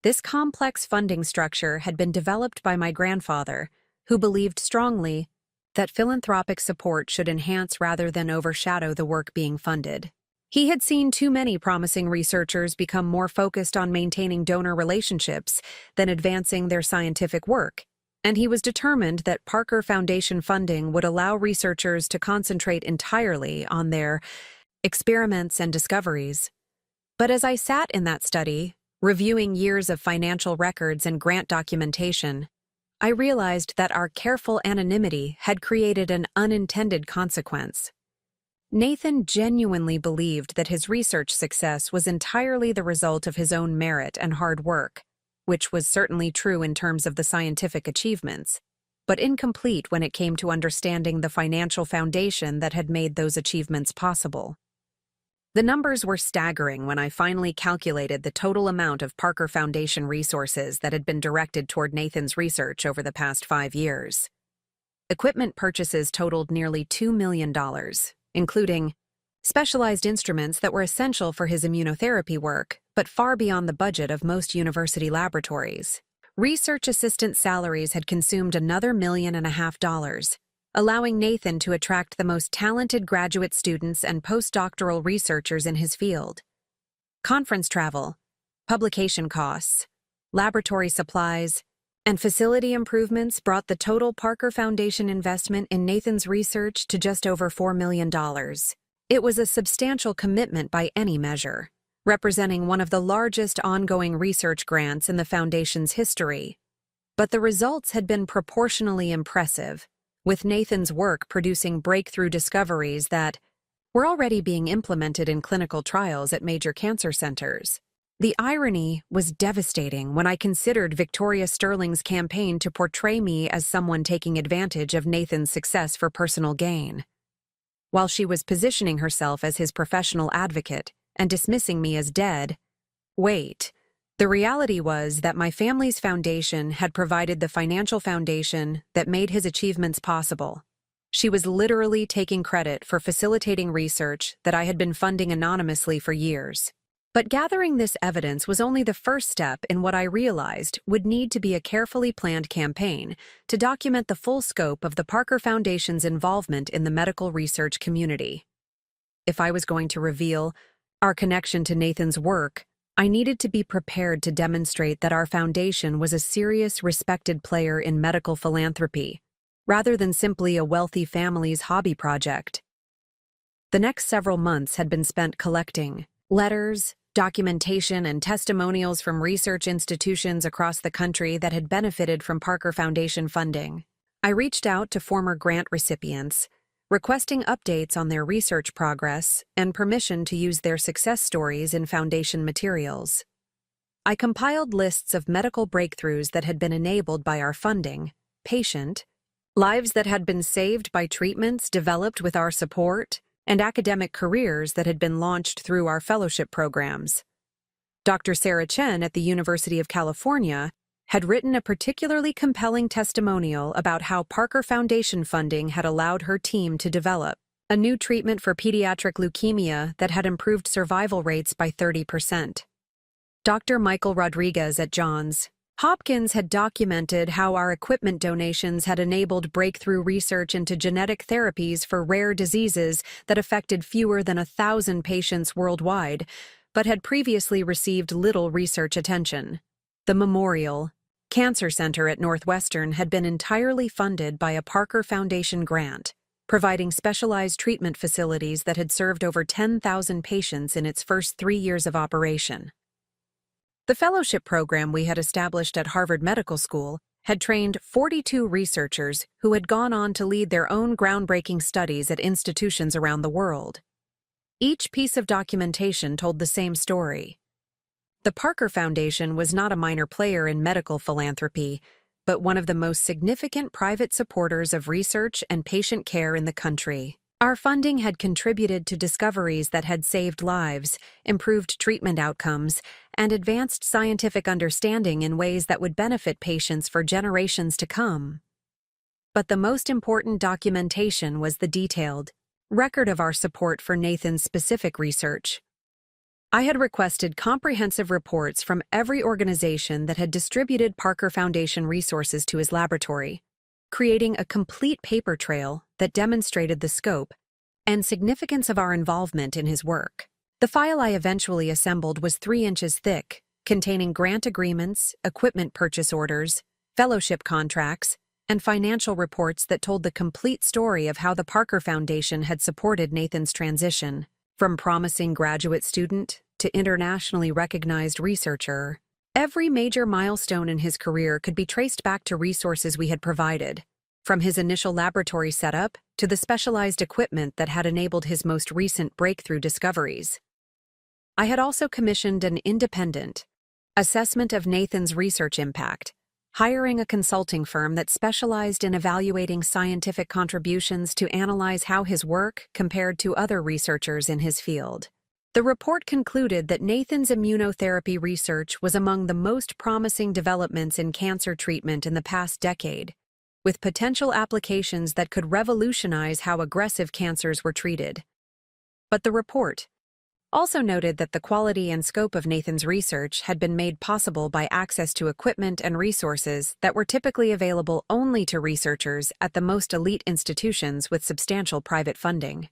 This complex funding structure had been developed by my grandfather, who believed strongly that philanthropic support should enhance rather than overshadow the work being funded. He had seen too many promising researchers become more focused on maintaining donor relationships than advancing their scientific work, and he was determined that Parker Foundation funding would allow researchers to concentrate entirely on their experiments and discoveries. But as I sat in that study, reviewing years of financial records and grant documentation, I realized that our careful anonymity had created an unintended consequence. Nathan genuinely believed that his research success was entirely the result of his own merit and hard work, which was certainly true in terms of the scientific achievements, but incomplete when it came to understanding the financial foundation that had made those achievements possible. The numbers were staggering when I finally calculated the total amount of Parker Foundation resources that had been directed toward Nathan's research over the past 5 years. Equipment purchases totaled nearly $2 million, including specialized instruments that were essential for his immunotherapy work, but far beyond the budget of most university laboratories. Research assistant salaries had consumed another $1.5 million, allowing Nathan to attract the most talented graduate students and postdoctoral researchers in his field. Conference travel, publication costs, laboratory supplies, and facility improvements brought the total Parker Foundation investment in Nathan's research to just over $4 million. It was a substantial commitment by any measure, representing one of the largest ongoing research grants in the Foundation's history. But the results had been proportionally impressive, with Nathan's work producing breakthrough discoveries that were already being implemented in clinical trials at major cancer centers. The irony was devastating when I considered Victoria Sterling's campaign to portray me as someone taking advantage of Nathan's success for personal gain. While she was positioning herself as his professional advocate and dismissing me as dead, the reality was that my family's foundation had provided the financial foundation that made his achievements possible. She was literally taking credit for facilitating research that I had been funding anonymously for years. But gathering this evidence was only the first step in what I realized would need to be a carefully planned campaign to document the full scope of the Parker Foundation's involvement in the medical research community. If I was going to reveal our connection to Nathan's work, I needed to be prepared to demonstrate that our foundation was a serious, respected player in medical philanthropy, rather than simply a wealthy family's hobby project. The next several months had been spent collecting letters, documentation, and testimonials from research institutions across the country that had benefited from Parker Foundation funding. I reached out to former grant recipients, requesting updates on their research progress and permission to use their success stories in foundation materials. I compiled lists of medical breakthroughs that had been enabled by our funding, lives that had been saved by treatments developed with our support, and academic careers that had been launched through our fellowship programs. Dr. Sarah Chen at the University of California had written a particularly compelling testimonial about how Parker Foundation funding had allowed her team to develop a new treatment for pediatric leukemia that had improved survival rates by 30%. Dr. Michael Rodriguez at Johns Hopkins had documented how our equipment donations had enabled breakthrough research into genetic therapies for rare diseases that affected fewer than 1,000 patients worldwide, but had previously received little research attention. The Memorial Cancer Center at Northwestern had been entirely funded by a Parker Foundation grant, providing specialized treatment facilities that had served over 10,000 patients in its first 3 years of operation. The fellowship program we had established at Harvard Medical School had trained 42 researchers who had gone on to lead their own groundbreaking studies at institutions around the world. Each piece of documentation told the same story. The Parker Foundation was not a minor player in medical philanthropy, but one of the most significant private supporters of research and patient care in the country. Our funding had contributed to discoveries that had saved lives, improved treatment outcomes, and advanced scientific understanding in ways that would benefit patients for generations to come. But the most important documentation was the detailed record of our support for Nathan's specific research. I had requested comprehensive reports from every organization that had distributed Parker Foundation resources to his laboratory, creating a complete paper trail that demonstrated the scope and significance of our involvement in his work. The file I eventually assembled was 3 inches thick, containing grant agreements, equipment purchase orders, fellowship contracts, and financial reports that told the complete story of how the Parker Foundation had supported Nathan's transition, from promising graduate student to internationally recognized researcher. Every major milestone in his career could be traced back to resources we had provided, from his initial laboratory setup to the specialized equipment that had enabled his most recent breakthrough discoveries. I had also commissioned an independent assessment of Nathan's research impact, hiring a consulting firm that specialized in evaluating scientific contributions to analyze how his work compared to other researchers in his field. The report concluded that Nathan's immunotherapy research was among the most promising developments in cancer treatment in the past decade, with potential applications that could revolutionize how aggressive cancers were treated. But the report also noted that the quality and scope of Nathan's research had been made possible by access to equipment and resources that were typically available only to researchers at the most elite institutions with substantial private funding.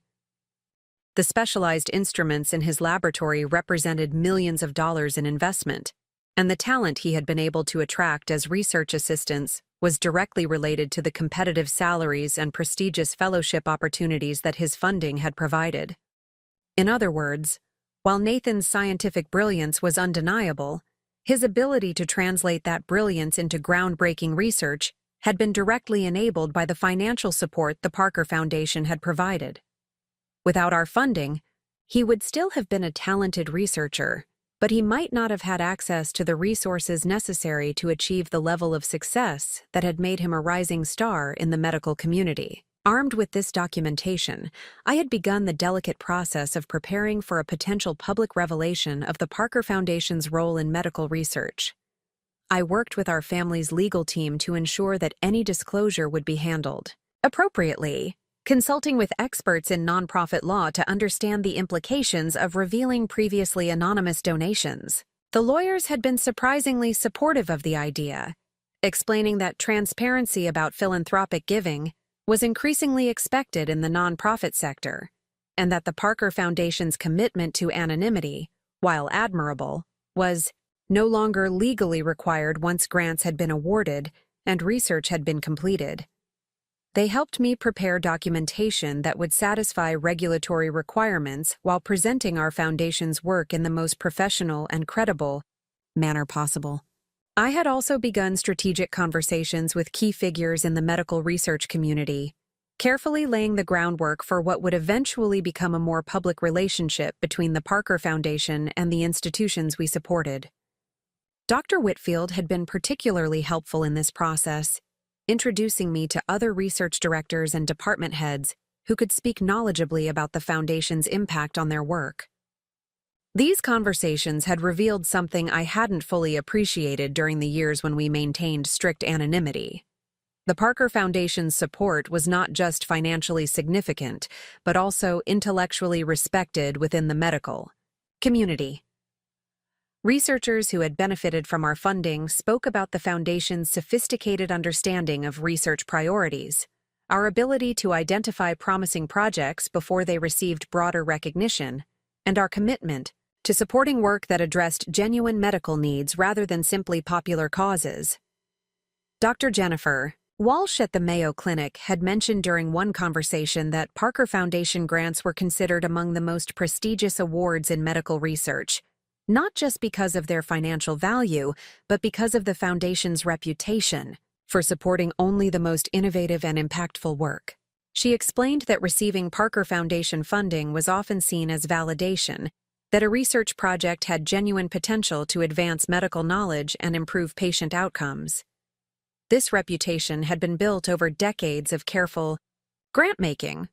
The specialized instruments in his laboratory represented millions of dollars in investment, and the talent he had been able to attract as research assistants was directly related to the competitive salaries and prestigious fellowship opportunities that his funding had provided. In other words, while Nathan's scientific brilliance was undeniable, his ability to translate that brilliance into groundbreaking research had been directly enabled by the financial support the Parker Foundation had provided. Without our funding, he would still have been a talented researcher, but he might not have had access to the resources necessary to achieve the level of success that had made him a rising star in the medical community. Armed with this documentation, I had begun the delicate process of preparing for a potential public revelation of the Parker Foundation's role in medical research. I worked with our family's legal team to ensure that any disclosure would be handled appropriately, consulting with experts in nonprofit law to understand the implications of revealing previously anonymous donations. The lawyers had been surprisingly supportive of the idea, explaining that transparency about philanthropic giving was increasingly expected in the nonprofit sector, and that the Parker Foundation's commitment to anonymity, while admirable, was no longer legally required once grants had been awarded and research had been completed. They helped me prepare documentation that would satisfy regulatory requirements while presenting our foundation's work in the most professional and credible manner possible. I had also begun strategic conversations with key figures in the medical research community, carefully laying the groundwork for what would eventually become a more public relationship between the Parker Foundation and the institutions we supported. Dr. Whitfield had been particularly helpful in this process, introducing me to other research directors and department heads who could speak knowledgeably about the Foundation's impact on their work. These conversations had revealed something I hadn't fully appreciated during the years when we maintained strict anonymity. The Parker Foundation's support was not just financially significant, but also intellectually respected within the medical community. Researchers who had benefited from our funding spoke about the Foundation's sophisticated understanding of research priorities, our ability to identify promising projects before they received broader recognition, and our commitment to supporting work that addressed genuine medical needs rather than simply popular causes. Dr. Jennifer Walsh at the Mayo Clinic had mentioned during one conversation that Parker Foundation grants were considered among the most prestigious awards in medical research, not just because of their financial value, but because of the Foundation's reputation for supporting only the most innovative and impactful work. She explained that receiving Parker Foundation funding was often seen as validation, that a research project had genuine potential to advance medical knowledge and improve patient outcomes. This reputation had been built over decades of careful grant-making,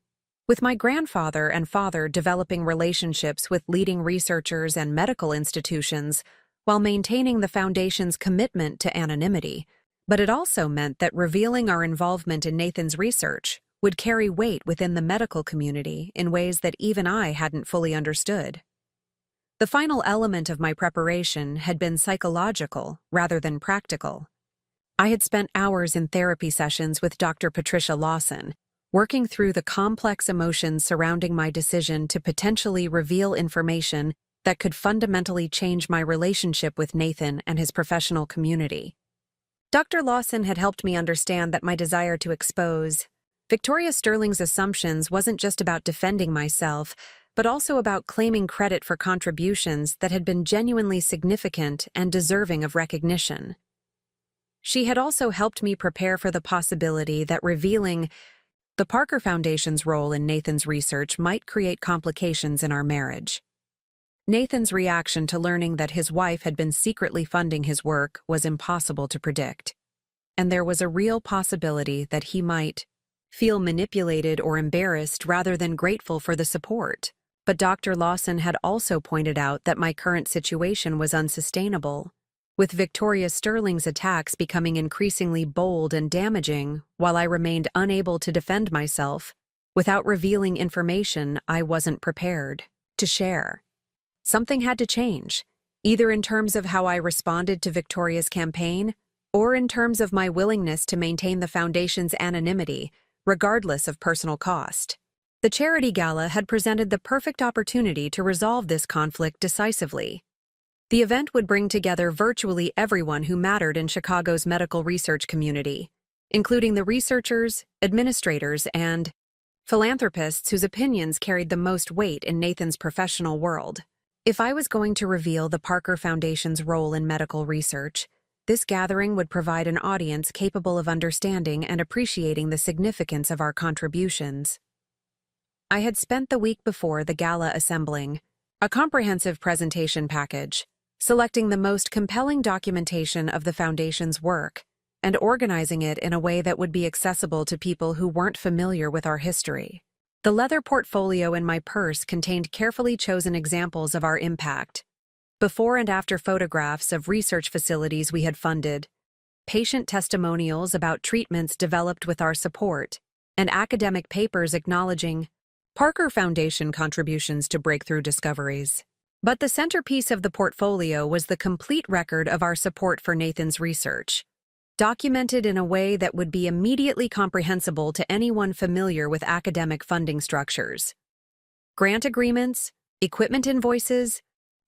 with my grandfather and father developing relationships with leading researchers and medical institutions while maintaining the Foundation's commitment to anonymity. But it also meant that revealing our involvement in Nathan's research would carry weight within the medical community in ways that even I hadn't fully understood. The final element of my preparation had been psychological rather than practical. I had spent hours in therapy sessions with Dr. Patricia Lawson, working through the complex emotions surrounding my decision to potentially reveal information that could fundamentally change my relationship with Nathan and his professional community. Dr. Lawson had helped me understand that my desire to expose Victoria Sterling's assumptions wasn't just about defending myself, but also about claiming credit for contributions that had been genuinely significant and deserving of recognition. She had also helped me prepare for the possibility that revealing the Parker Foundation's role in Nathan's research might create complications in our marriage. Nathan's reaction to learning that his wife had been secretly funding his work was impossible to predict, and there was a real possibility that he might feel manipulated or embarrassed rather than grateful for the support. But Dr. Lawson had also pointed out that my current situation was unsustainable, with Victoria Sterling's attacks becoming increasingly bold and damaging while I remained unable to defend myself without revealing information I wasn't prepared to share. Something had to change, either in terms of how I responded to Victoria's campaign or in terms of my willingness to maintain the Foundation's anonymity, regardless of personal cost. The charity gala had presented the perfect opportunity to resolve this conflict decisively. The event would bring together virtually everyone who mattered in Chicago's medical research community, including the researchers, administrators, and philanthropists whose opinions carried the most weight in Nathan's professional world. If I was going to reveal the Parker Foundation's role in medical research, this gathering would provide an audience capable of understanding and appreciating the significance of our contributions. I had spent the week before the gala assembling a comprehensive presentation package, selecting the most compelling documentation of the Foundation's work, and organizing it in a way that would be accessible to people who weren't familiar with our history. The leather portfolio in my purse contained carefully chosen examples of our impact, before and after photographs of research facilities we had funded, patient testimonials about treatments developed with our support, and academic papers acknowledging Parker Foundation contributions to breakthrough discoveries. But the centerpiece of the portfolio was the complete record of our support for Nathan's research, documented in a way that would be immediately comprehensible to anyone familiar with academic funding structures. Grant agreements, equipment invoices,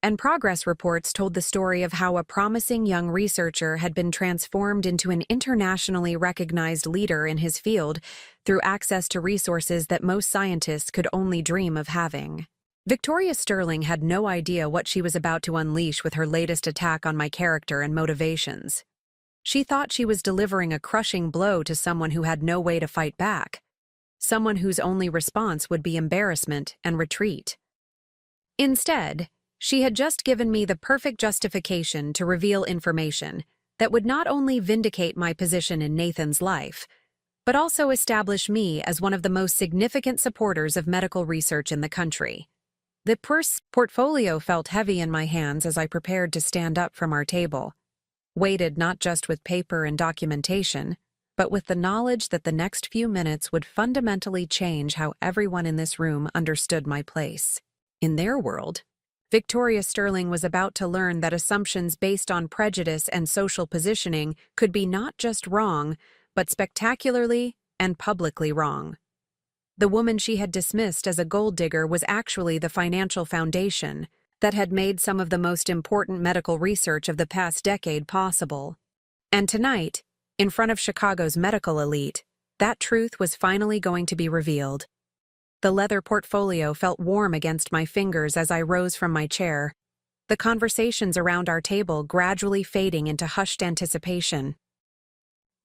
and progress reports told the story of how a promising young researcher had been transformed into an internationally recognized leader in his field through access to resources that most scientists could only dream of having. Victoria Sterling had no idea what she was about to unleash with her latest attack on my character and motivations. She thought she was delivering a crushing blow to someone who had no way to fight back, someone whose only response would be embarrassment and retreat. Instead, she had just given me the perfect justification to reveal information that would not only vindicate my position in Nathan's life, but also establish me as one of the most significant supporters of medical research in the country. The portfolio felt heavy in my hands as I prepared to stand up from our table, weighted not just with paper and documentation, but with the knowledge that the next few minutes would fundamentally change how everyone in this room understood my place. In their world, Victoria Sterling was about to learn that assumptions based on prejudice and social positioning could be not just wrong, but spectacularly and publicly wrong. The woman she had dismissed as a gold digger was actually the financial foundation that had made some of the most important medical research of the past decade possible. And tonight, in front of Chicago's medical elite, that truth was finally going to be revealed. The leather portfolio felt warm against my fingers as I rose from my chair, the conversations around our table gradually fading into hushed anticipation.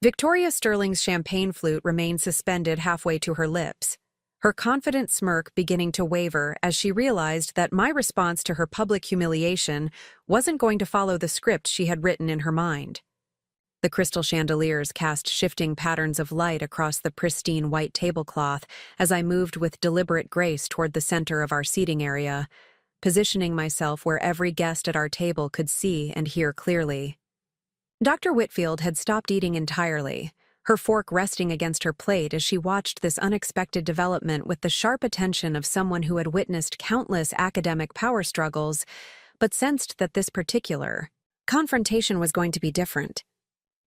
Victoria Sterling's champagne flute remained suspended halfway to her lips, her confident smirk beginning to waver as she realized that my response to her public humiliation wasn't going to follow the script she had written in her mind. The crystal chandeliers cast shifting patterns of light across the pristine white tablecloth as I moved with deliberate grace toward the center of our seating area, positioning myself where every guest at our table could see and hear clearly. Dr. Whitfield had stopped eating entirely, her fork resting against her plate as she watched this unexpected development with the sharp attention of someone who had witnessed countless academic power struggles, but sensed that this particular confrontation was going to be different.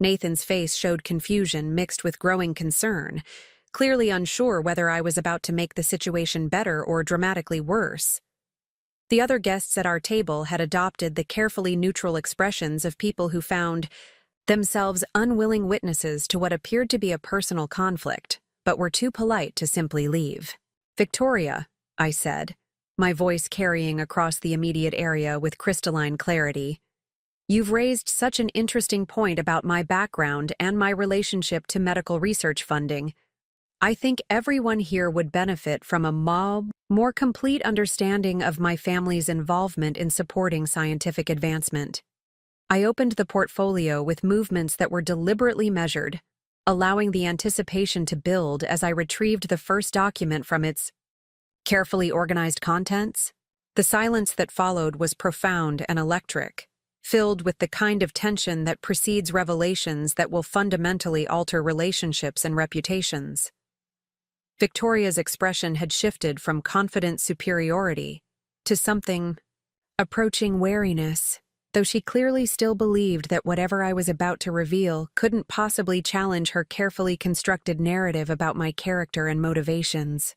Nathan's face showed confusion mixed with growing concern, clearly unsure whether I was about to make the situation better or dramatically worse. The other guests at our table had adopted the carefully neutral expressions of people who found themselves unwilling witnesses to what appeared to be a personal conflict, but were too polite to simply leave. "Victoria," I said, my voice carrying across the immediate area with crystalline clarity, "you've raised such an interesting point about my background and my relationship to medical research funding. I think everyone here would benefit from a more complete understanding of my family's involvement in supporting scientific advancement." I opened the portfolio with movements that were deliberately measured, allowing the anticipation to build as I retrieved the first document from its carefully organized contents. The silence that followed was profound and electric, filled with the kind of tension that precedes revelations that will fundamentally alter relationships and reputations. Victoria's expression had shifted from confident superiority to something approaching wariness, though she clearly still believed that whatever I was about to reveal couldn't possibly challenge her carefully constructed narrative about my character and motivations.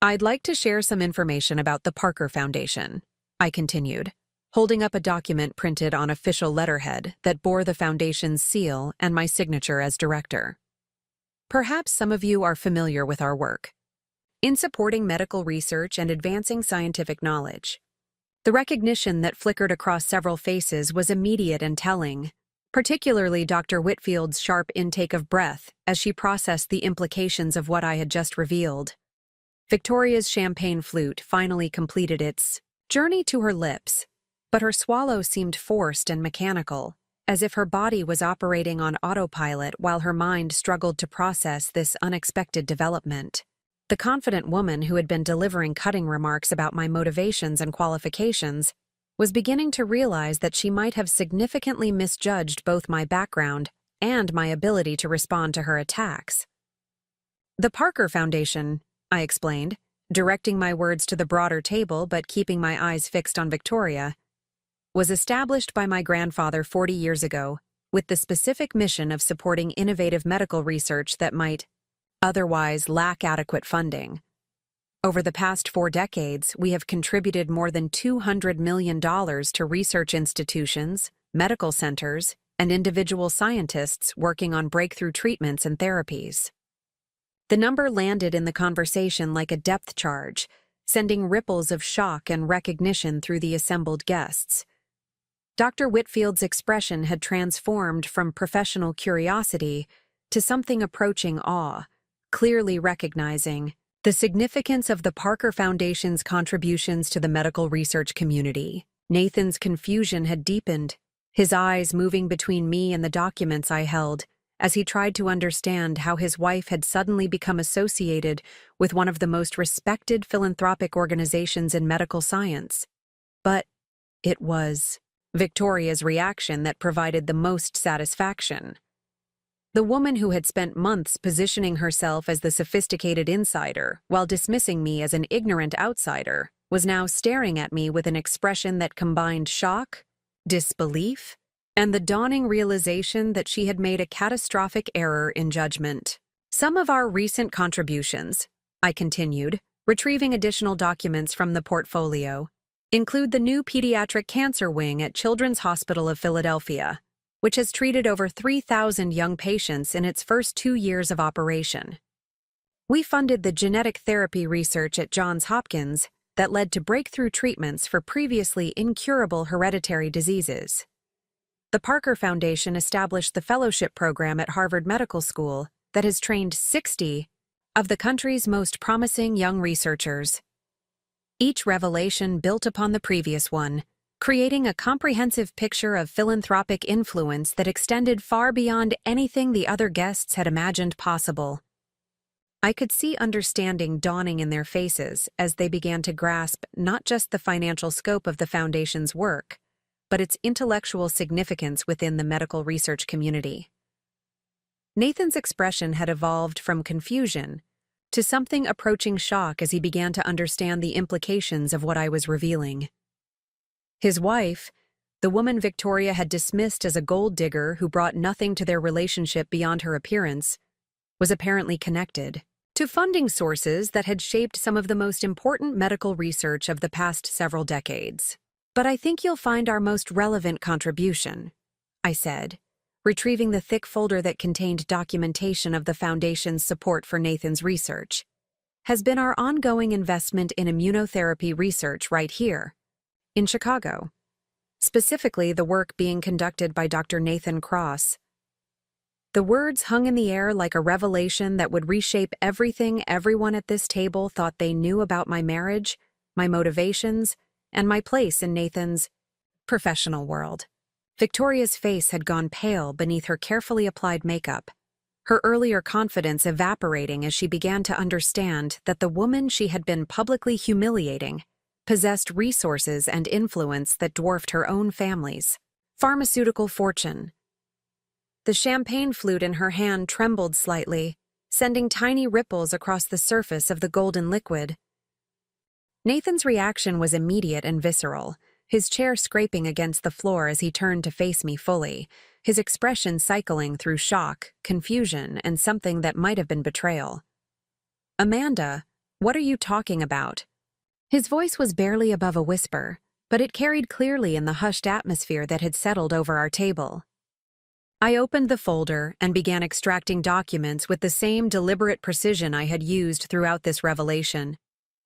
"I'd like to share some information about the Parker Foundation," I continued, holding up a document printed on official letterhead that bore the foundation's seal and my signature as director. "Perhaps some of you are familiar with our work in supporting medical research and advancing scientific knowledge." The recognition that flickered across several faces was immediate and telling, particularly Dr. Whitfield's sharp intake of breath as she processed the implications of what I had just revealed. Victoria's champagne flute finally completed its journey to her lips, but her swallow seemed forced and mechanical, as if her body was operating on autopilot while her mind struggled to process this unexpected development. The confident woman who had been delivering cutting remarks about my motivations and qualifications was beginning to realize that she might have significantly misjudged both my background and my ability to respond to her attacks. "The Parker Foundation," I explained, directing my words to the broader table but keeping my eyes fixed on Victoria, "was established by my grandfather 40 years ago with the specific mission of supporting innovative medical research that might otherwise lack adequate funding. Over the past 4 decades, we have contributed more than $200 million to research institutions, medical centers, and individual scientists working on breakthrough treatments and therapies. The number landed in the conversation like a depth charge, sending ripples of shock and recognition through the assembled guests. Dr. Whitfield's expression had transformed from professional curiosity to something approaching awe, clearly recognizing the significance of the Parker Foundation's contributions to the medical research community. Nathan's confusion had deepened, his eyes moving between me and the documents I held, as he tried to understand how his wife had suddenly become associated with one of the most respected philanthropic organizations in medical science. But it was Victoria's reaction that provided the most satisfaction. The woman who had spent months positioning herself as the sophisticated insider while dismissing me as an ignorant outsider was now staring at me with an expression that combined shock, disbelief, and the dawning realization that she had made a catastrophic error in judgment. Some of our recent contributions, I continued, retrieving additional documents from the portfolio, include the new pediatric cancer wing at Children's Hospital of Philadelphia, which has treated over 3,000 young patients in its first 2 years of operation. We funded the genetic therapy research at Johns Hopkins that led to breakthrough treatments for previously incurable hereditary diseases. The Parker Foundation established the fellowship program at Harvard Medical School that has trained 60 of the country's most promising young researchers. Each revelation built upon the previous one, creating a comprehensive picture of philanthropic influence that extended far beyond anything the other guests had imagined possible. I could see understanding dawning in their faces as they began to grasp not just the financial scope of the Foundation's work, but its intellectual significance within the medical research community. Nathan's expression had evolved from confusion to something approaching shock as he began to understand the implications of what I was revealing. His wife, the woman Victoria had dismissed as a gold digger who brought nothing to their relationship beyond her appearance, was apparently connected to funding sources that had shaped some of the most important medical research of the past several decades. "But I think you'll find our most relevant contribution," I said, retrieving the thick folder that contained documentation of the Foundation's support for Nathan's research, "has been our ongoing investment in immunotherapy research right here, in Chicago. Specifically, the work being conducted by Dr. Nathan Cross." The words hung in the air like a revelation that would reshape everything everyone at this table thought they knew about my marriage, my motivations, and my place in Nathan's professional world. Victoria's face had gone pale beneath her carefully applied makeup, her earlier confidence evaporating as she began to understand that the woman she had been publicly humiliating possessed resources and influence that dwarfed her own family's pharmaceutical fortune. The champagne flute in her hand trembled slightly, sending tiny ripples across the surface of the golden liquid. Nathan's reaction was immediate and visceral, his chair scraping against the floor as he turned to face me fully, his expression cycling through shock, confusion, and something that might have been betrayal. "Amanda, what are you talking about?" His voice was barely above a whisper, but it carried clearly in the hushed atmosphere that had settled over our table. I opened the folder and began extracting documents with the same deliberate precision I had used throughout this revelation,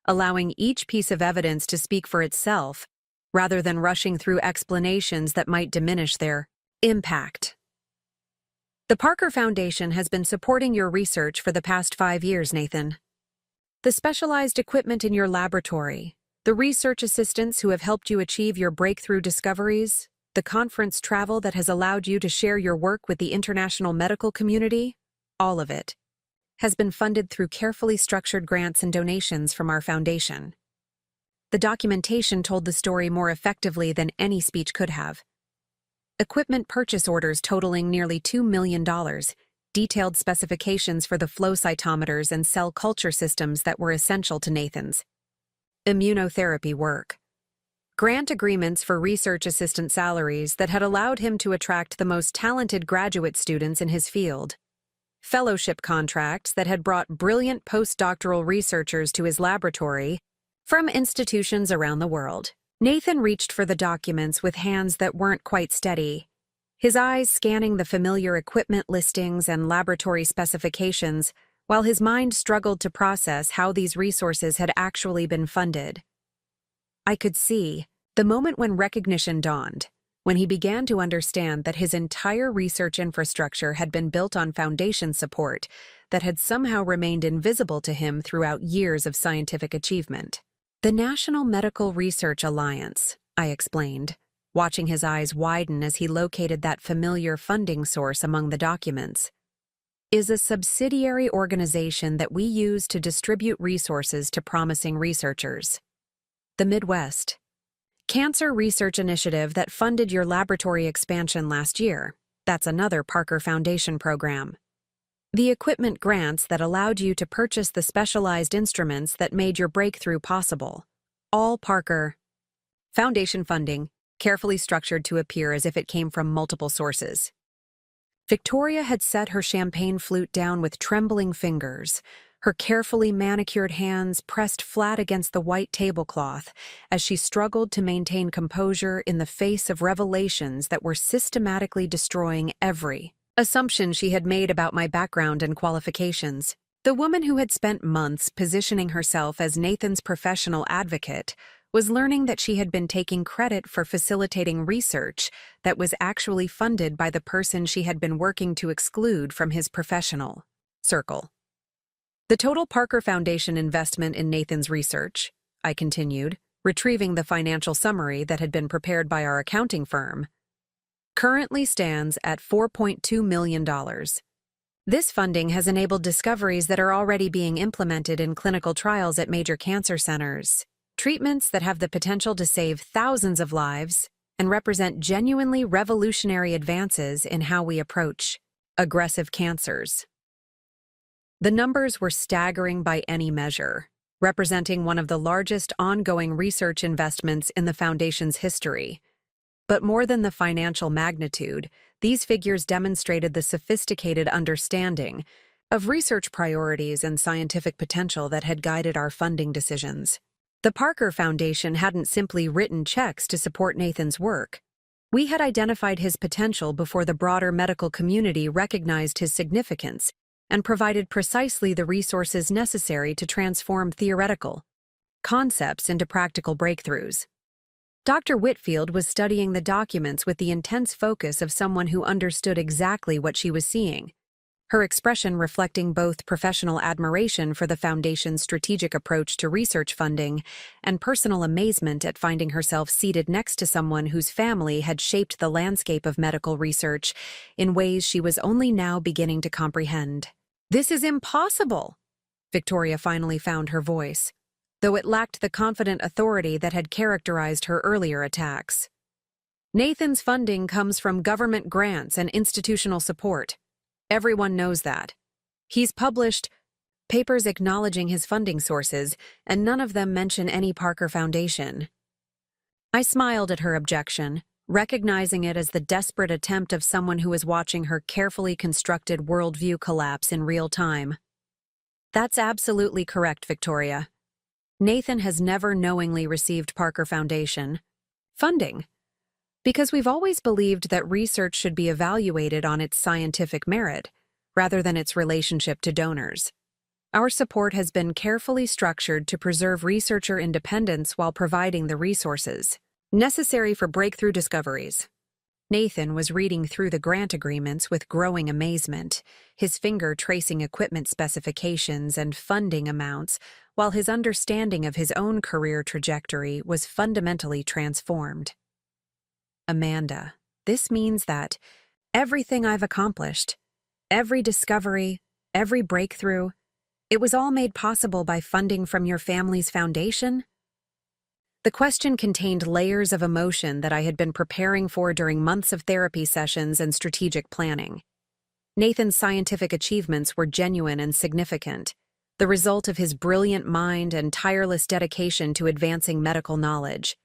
allowing each piece of evidence to speak for itself, rather than rushing through explanations that might diminish their impact. "The Parker Foundation has been supporting your research for the past 5 years, Nathan. The specialized equipment in your laboratory, the research assistants who have helped you achieve your breakthrough discoveries, the conference travel that has allowed you to share your work with the international medical community, all of it has been funded through carefully structured grants and donations from our foundation." The documentation told the story more effectively than any speech could have. Equipment purchase orders totaling nearly $2 million, detailed specifications for the flow cytometers and cell culture systems that were essential to Nathan's immunotherapy work. Grant agreements for research assistant salaries that had allowed him to attract the most talented graduate students in his field. fellowship contracts that had brought brilliant postdoctoral researchers to his laboratory from institutions around the world. Nathan reached for the documents with hands that weren't quite steady, his eyes scanning the familiar equipment listings and laboratory specifications, while his mind struggled to process how these resources had actually been funded. I could see the moment when recognition dawned, when he began to understand that his entire research infrastructure had been built on foundation support that had somehow remained invisible to him throughout years of scientific achievement. The National Medical Research Alliance, I explained, watching his eyes widen as he located that familiar funding source among the documents, is a subsidiary organization that we use to distribute resources to promising researchers. The Midwest Cancer Research Initiative that funded your laboratory expansion last year. That's another Parker Foundation program. The equipment grants that allowed you to purchase the specialized instruments that made your breakthrough possible. All Parker Foundation funding, carefully structured to appear as if it came from multiple sources. Victoria had set her champagne flute down with trembling fingers, her carefully manicured hands pressed flat against the white tablecloth as she struggled to maintain composure in the face of revelations that were systematically destroying every assumption she had made about my background and qualifications. The woman who had spent months positioning herself as Nathan's professional advocate was learning that she had been taking credit for facilitating research that was actually funded by the person she had been working to exclude from his professional circle. The total Parker Foundation investment in Nathan's research, I continued, retrieving the financial summary that had been prepared by our accounting firm, currently stands at $4.2 million. This funding has enabled discoveries that are already being implemented in clinical trials at major cancer centers, treatments that have the potential to save thousands of lives and represent genuinely revolutionary advances in how we approach aggressive cancers. The numbers were staggering by any measure, representing one of the largest ongoing research investments in the Foundation's history. But more than the financial magnitude, these figures demonstrated the sophisticated understanding of research priorities and scientific potential that had guided our funding decisions. The Parker Foundation hadn't simply written checks to support Nathan's work. We had identified his potential before the broader medical community recognized his significance and provided precisely the resources necessary to transform theoretical concepts into practical breakthroughs. Dr. Whitfield was studying the documents with the intense focus of someone who understood exactly what she was seeing, her expression reflecting both professional admiration for the Foundation's strategic approach to research funding and personal amazement at finding herself seated next to someone whose family had shaped the landscape of medical research in ways she was only now beginning to comprehend. "This is impossible," Victoria finally found her voice, though it lacked the confident authority that had characterized her earlier attacks. "Nathan's funding comes from government grants and institutional support. Everyone knows that. He's published papers acknowledging his funding sources, and none of them mention any Parker Foundation." I smiled at her objection, recognizing it as the desperate attempt of someone who is watching her carefully constructed worldview collapse in real time. "That's absolutely correct, Victoria. Nathan has never knowingly received Parker Foundation funding, because we've always believed that research should be evaluated on its scientific merit, rather than its relationship to donors. Our support has been carefully structured to preserve researcher independence while providing the resources necessary for breakthrough discoveries." Nathan was reading through the grant agreements with growing amazement, his finger tracing equipment specifications and funding amounts, while his understanding of his own career trajectory was fundamentally transformed. "Amanda, this means that everything I've accomplished, every discovery, every breakthrough, it was all made possible by funding from your family's foundation?" The question contained layers of emotion that I had been preparing for during months of therapy sessions and strategic planning. Nathan's scientific achievements were genuine and significant, the result of his brilliant mind and tireless dedication to advancing medical knowledge.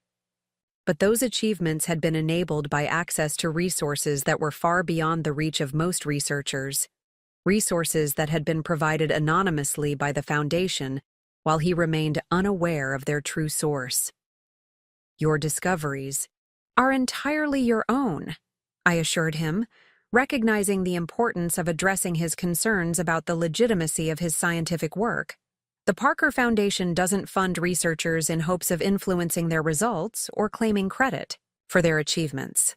But those achievements had been enabled by access to resources that were far beyond the reach of most researchers. resources that had been provided anonymously by the Foundation while he remained unaware of their true source. "Your discoveries are entirely your own," I assured him, recognizing the importance of addressing his concerns about the legitimacy of his scientific work. The Parker Foundation doesn't fund researchers in hopes of influencing their results or claiming credit for their achievements.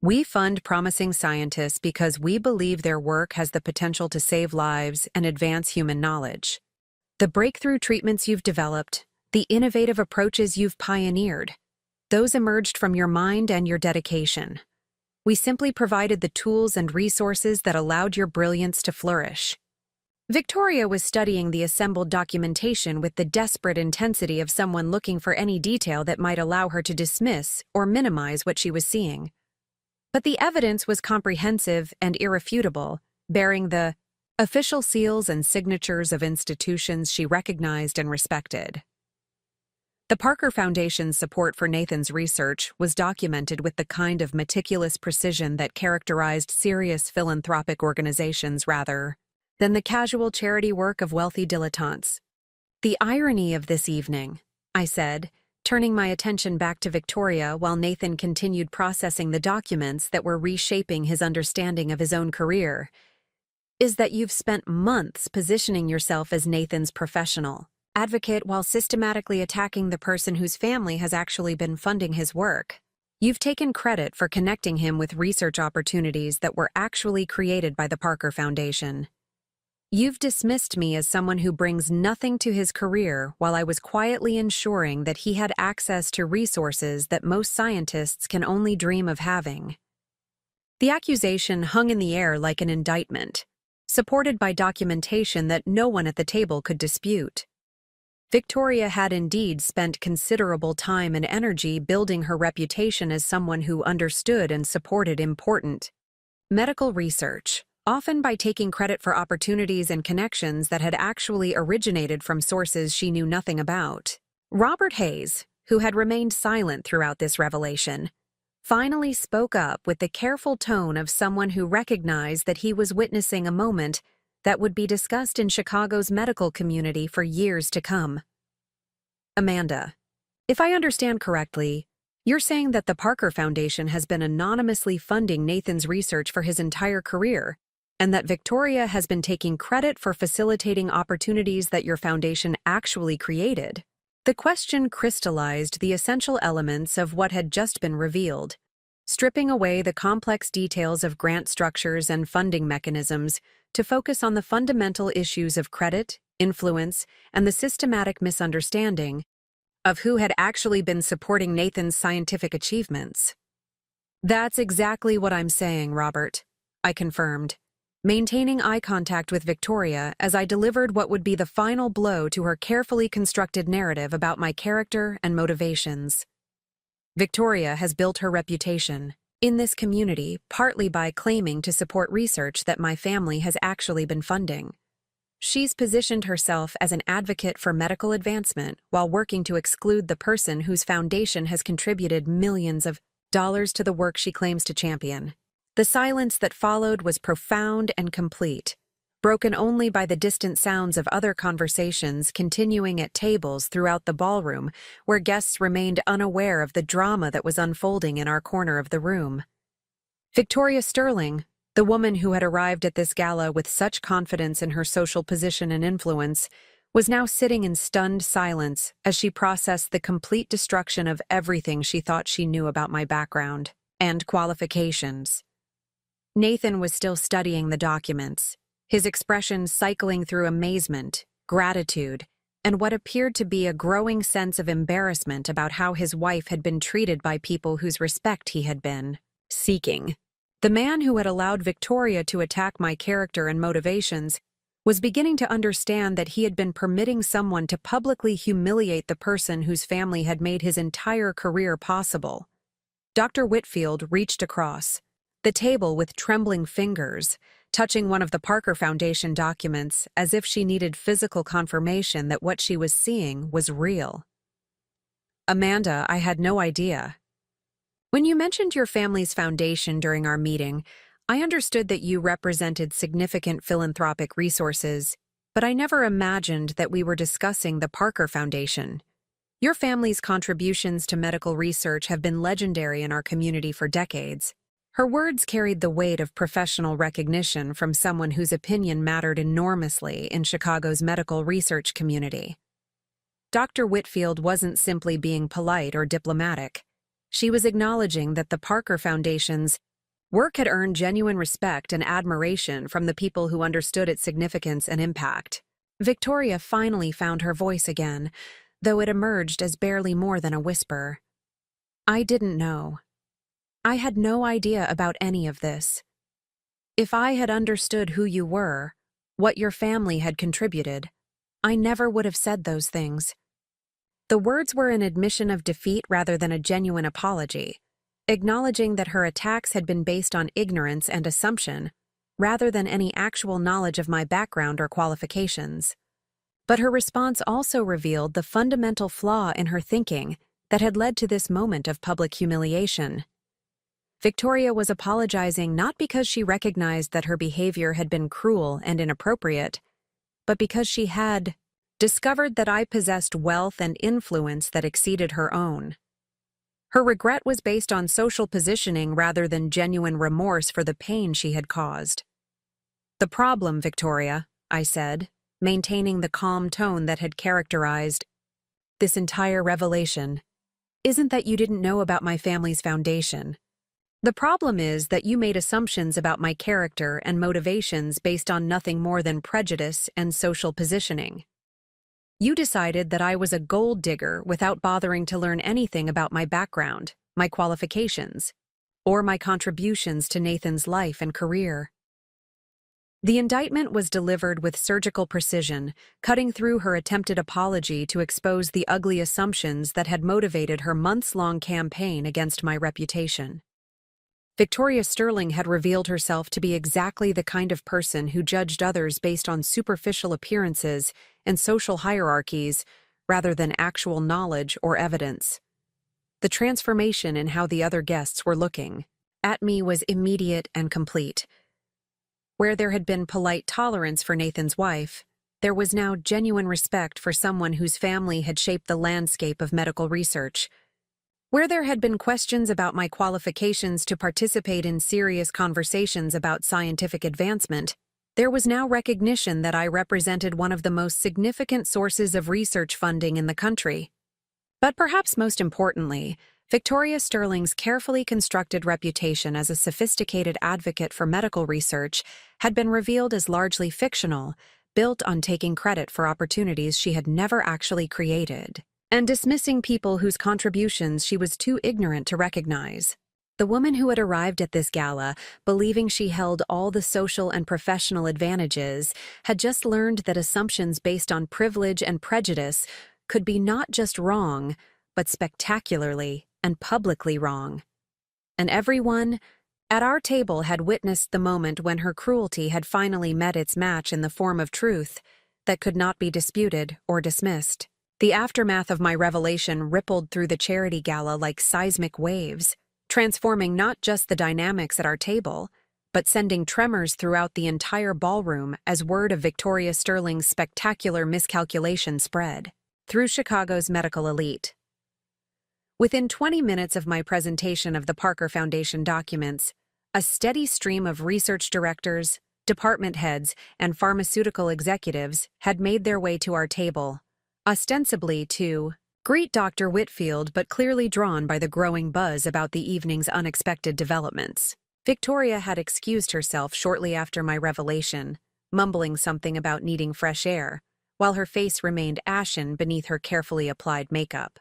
We fund promising scientists because we believe their work has the potential to save lives and advance human knowledge. The breakthrough treatments you've developed, the innovative approaches you've pioneered, those emerged from your mind and your dedication. We simply provided the tools and resources that allowed your brilliance to flourish. Victoria was studying the assembled documentation with the desperate intensity of someone looking for any detail that might allow her to dismiss or minimize what she was seeing. But the evidence was comprehensive and irrefutable, bearing the official seals and signatures of institutions she recognized and respected. The Parker Foundation's support for Nathan's research was documented with the kind of meticulous precision that characterized serious philanthropic organizations rather than the casual charity work of wealthy dilettantes. "The irony of this evening," I said, turning my attention back to Victoria while Nathan continued processing the documents that were reshaping his understanding of his own career, "is that you've spent months positioning yourself as Nathan's professional advocate while systematically attacking the person whose family has actually been funding his work. You've taken credit for connecting him with research opportunities that were actually created by the Parker Foundation. You've dismissed me as someone who brings nothing to his career while I was quietly ensuring that he had access to resources that most scientists can only dream of having." The accusation hung in the air like an indictment, supported by documentation that no one at the table could dispute. Victoria had indeed spent considerable time and energy building her reputation as someone who understood and supported important medical research, often by taking credit for opportunities and connections that had actually originated from sources she knew nothing about. Robert Hayes, who had remained silent throughout this revelation, finally spoke up with the careful tone of someone who recognized that he was witnessing a moment that would be discussed in Chicago's medical community for years to come. "Amanda, if I understand correctly, you're saying that the Parker Foundation has been anonymously funding Nathan's research for his entire career, and that Victoria has been taking credit for facilitating opportunities that your foundation actually created." The question crystallized the essential elements of what had just been revealed, stripping away the complex details of grant structures and funding mechanisms to focus on the fundamental issues of credit, influence, and the systematic misunderstanding of who had actually been supporting Nathan's scientific achievements. "That's exactly what I'm saying, Robert," I confirmed, maintaining eye contact with Victoria as I delivered what would be the final blow to her carefully constructed narrative about my character and motivations. Victoria has built her reputation in this community partly by claiming to support research that my family has actually been funding. She's positioned herself as an advocate for medical advancement while working to exclude the person whose foundation has contributed millions of dollars to the work she claims to champion. The silence that followed was profound and complete, broken only by the distant sounds of other conversations continuing at tables throughout the ballroom, where guests remained unaware of the drama that was unfolding in our corner of the room. Victoria Sterling, the woman who had arrived at this gala with such confidence in her social position and influence, was now sitting in stunned silence as she processed the complete destruction of everything she thought she knew about my background and qualifications. Nathan was still studying the documents, his expression cycling through amazement, gratitude, and what appeared to be a growing sense of embarrassment about how his wife had been treated by people whose respect he had been seeking. The man who had allowed Victoria to attack my character and motivations was beginning to understand that he had been permitting someone to publicly humiliate the person whose family had made his entire career possible. Dr. Whitfield reached across the table with trembling fingers, touching one of the Parker Foundation documents as if she needed physical confirmation that what she was seeing was real. "Amanda, I had no idea. When you mentioned your family's foundation during our meeting, I understood that you represented significant philanthropic resources, but I never imagined that we were discussing the Parker Foundation. Your family's contributions to medical research have been legendary in our community for decades. Her words carried the weight of professional recognition from someone whose opinion mattered enormously in Chicago's medical research community. Dr. Whitfield wasn't simply being polite or diplomatic. She was acknowledging that the Parker Foundation's work had earned genuine respect and admiration from the people who understood its significance and impact. Victoria finally found her voice again, though it emerged as barely more than a whisper. I didn't know. I had no idea about any of this. If I had understood who you were, what your family had contributed, I never would have said those things. The words were an admission of defeat rather than a genuine apology, acknowledging that her attacks had been based on ignorance and assumption, rather than any actual knowledge of my background or qualifications. But her response also revealed the fundamental flaw in her thinking that had led to this moment of public humiliation. Victoria was apologizing not because she recognized that her behavior had been cruel and inappropriate, but because she had discovered that I possessed wealth and influence that exceeded her own. Her regret was based on social positioning rather than genuine remorse for the pain she had caused. The problem, Victoria, I said, maintaining the calm tone that had characterized this entire revelation, isn't that you didn't know about my family's foundation. The problem is that you made assumptions about my character and motivations based on nothing more than prejudice and social positioning. You decided that I was a gold digger without bothering to learn anything about my background, my qualifications, or my contributions to Nathan's life and career. The indictment was delivered with surgical precision, cutting through her attempted apology to expose the ugly assumptions that had motivated her months-long campaign against my reputation. Victoria Sterling had revealed herself to be exactly the kind of person who judged others based on superficial appearances and social hierarchies rather than actual knowledge or evidence. The transformation in how the other guests were looking at me was immediate and complete. Where there had been polite tolerance for Nathan's wife, there was now genuine respect for someone whose family had shaped the landscape of medical research. Where there had been questions about my qualifications to participate in serious conversations about scientific advancement, there was now recognition that I represented one of the most significant sources of research funding in the country. But perhaps most importantly, Victoria Sterling's carefully constructed reputation as a sophisticated advocate for medical research had been revealed as largely fictional, built on taking credit for opportunities she had never actually created, and dismissing people whose contributions she was too ignorant to recognize. The woman who had arrived at this gala, believing she held all the social and professional advantages, had just learned that assumptions based on privilege and prejudice could be not just wrong, but spectacularly and publicly wrong. And everyone at our table had witnessed the moment when her cruelty had finally met its match in the form of truth that could not be disputed or dismissed. The aftermath of my revelation rippled through the charity gala like seismic waves, transforming not just the dynamics at our table, but sending tremors throughout the entire ballroom as word of Victoria Sterling's spectacular miscalculation spread through Chicago's medical elite. Within 20 minutes of my presentation of the Parker Foundation documents, a steady stream of research directors, department heads, and pharmaceutical executives had made their way to our table, ostensibly to greet Dr. Whitfield, but clearly drawn by the growing buzz about the evening's unexpected developments. Victoria had excused herself shortly after my revelation, mumbling something about needing fresh air, while her face remained ashen beneath her carefully applied makeup.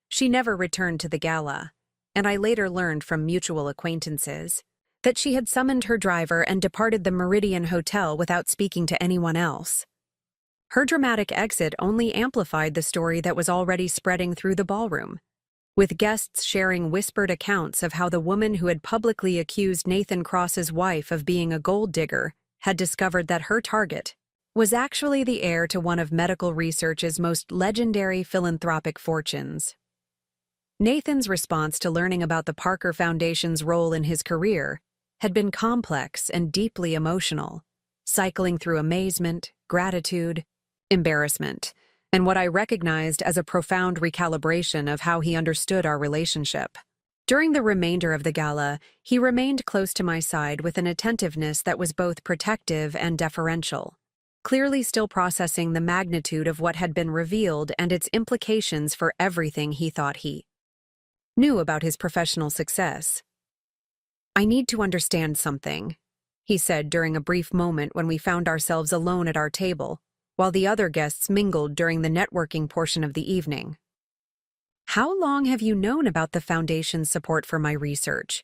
She never returned to the gala, and I later learned from mutual acquaintances that she had summoned her driver and departed the Meridian Hotel without speaking to anyone else. Her dramatic exit only amplified the story that was already spreading through the ballroom, with guests sharing whispered accounts of how the woman who had publicly accused Nathan Cross's wife of being a gold digger had discovered that her target was actually the heir to one of medical research's most legendary philanthropic fortunes. Nathan's response to learning about the Parker Foundation's role in his career had been complex and deeply emotional, cycling through amazement, gratitude, embarrassment, and what I recognized as a profound recalibration of how he understood our relationship. During the remainder of the gala, he remained close to my side with an attentiveness that was both protective and deferential, clearly still processing the magnitude of what had been revealed and its implications for everything he thought he knew about his professional success. "I need to understand something," he said during a brief moment when we found ourselves alone at our table, while the other guests mingled during the networking portion of the evening. "How long have you known about the Foundation's support for my research?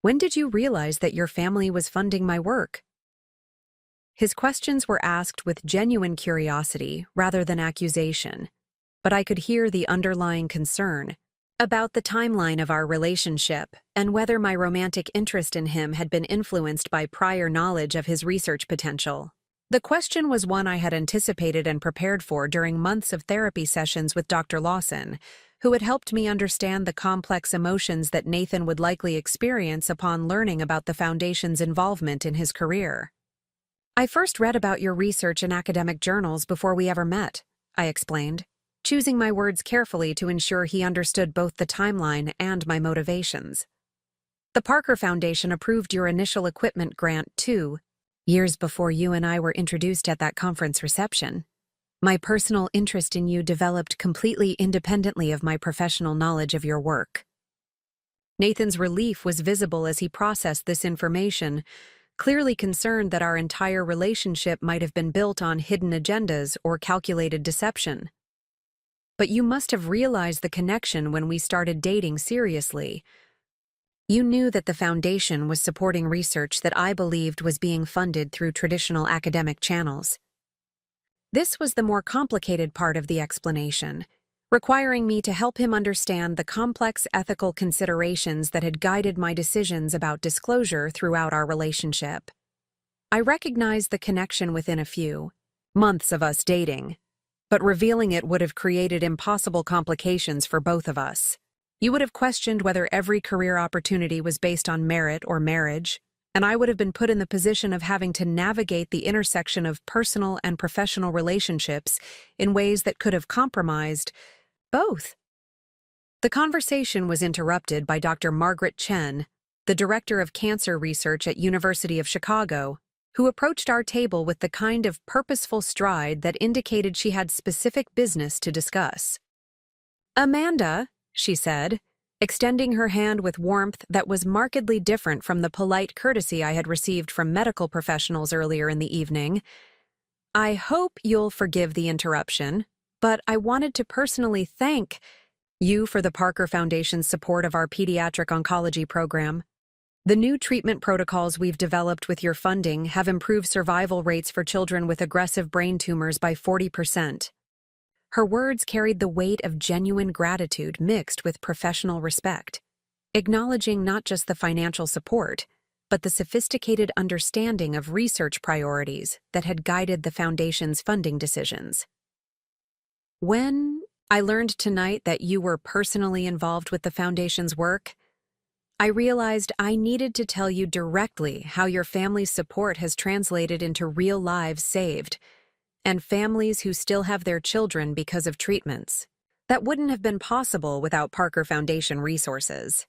When did you realize that your family was funding my work?" His questions were asked with genuine curiosity rather than accusation, but I could hear the underlying concern about the timeline of our relationship and whether my romantic interest in him had been influenced by prior knowledge of his research potential. The question was one I had anticipated and prepared for during months of therapy sessions with Dr. Lawson, who had helped me understand the complex emotions that Nathan would likely experience upon learning about the Foundation's involvement in his career. "I first read about your research in academic journals before we ever met," I explained, choosing my words carefully to ensure he understood both the timeline and my motivations. "The Parker Foundation approved your initial equipment grant 2 years before you and I were introduced at that conference reception. My personal interest in you developed completely independently of my professional knowledge of your work." Nathan's relief was visible as he processed this information, clearly concerned that our entire relationship might have been built on hidden agendas or calculated deception. "But you must have realized the connection when we started dating seriously. You knew that the Foundation was supporting research that I believed was being funded through traditional academic channels." This was the more complicated part of the explanation, requiring me to help him understand the complex ethical considerations that had guided my decisions about disclosure throughout our relationship. I recognized the connection within a few months of us dating, but revealing it would have created impossible complications for both of us. You would have questioned whether every career opportunity was based on merit or marriage, and I would have been put in the position of having to navigate the intersection of personal and professional relationships in ways that could have compromised both. The conversation was interrupted by Dr. Margaret Chen, the director of cancer research at University of Chicago, who approached our table with the kind of purposeful stride that indicated she had specific business to discuss. "Amanda," she said, extending her hand with warmth that was markedly different from the polite courtesy I had received from medical professionals earlier in the evening, "I hope you'll forgive the interruption, but I wanted to personally thank you for the Parker Foundation's support of our pediatric oncology program. The new treatment protocols we've developed with your funding have improved survival rates for children with aggressive brain tumors by 40%. Her words carried the weight of genuine gratitude mixed with professional respect, acknowledging not just the financial support, but the sophisticated understanding of research priorities that had guided the Foundation's funding decisions. "When I learned tonight that you were personally involved with the Foundation's work, I realized I needed to tell you directly how your family's support has translated into real lives saved, and families who still have their children because of treatments that wouldn't have been possible without Parker Foundation resources."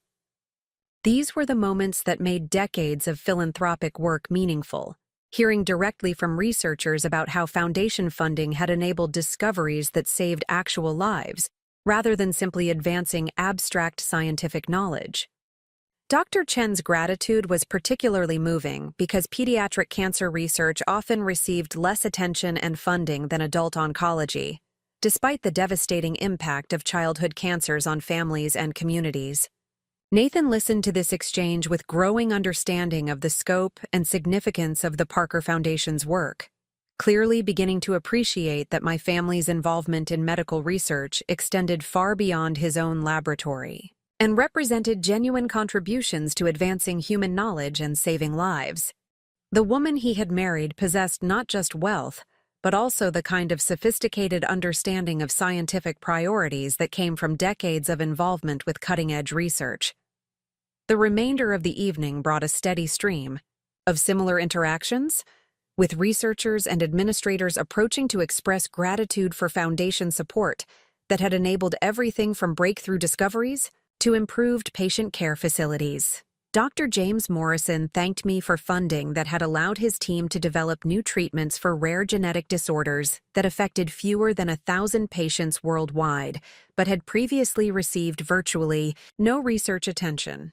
These were the moments that made decades of philanthropic work meaningful, hearing directly from researchers about how foundation funding had enabled discoveries that saved actual lives, rather than simply advancing abstract scientific knowledge. Dr. Chen's gratitude was particularly moving because pediatric cancer research often received less attention and funding than adult oncology, despite the devastating impact of childhood cancers on families and communities. Nathan listened to this exchange with growing understanding of the scope and significance of the Parker Foundation's work, clearly beginning to appreciate that my family's involvement in medical research extended far beyond his own laboratory and represented genuine contributions to advancing human knowledge and saving lives. The woman he had married possessed not just wealth, but also the kind of sophisticated understanding of scientific priorities that came from decades of involvement with cutting-edge research. The remainder of the evening brought a steady stream of similar interactions, with researchers and administrators approaching to express gratitude for Foundation support that had enabled everything from breakthrough discoveries to improved patient care facilities. Dr. James Morrison thanked me for funding that had allowed his team to develop new treatments for rare genetic disorders that affected fewer than 1,000 patients worldwide, but had previously received virtually no research attention.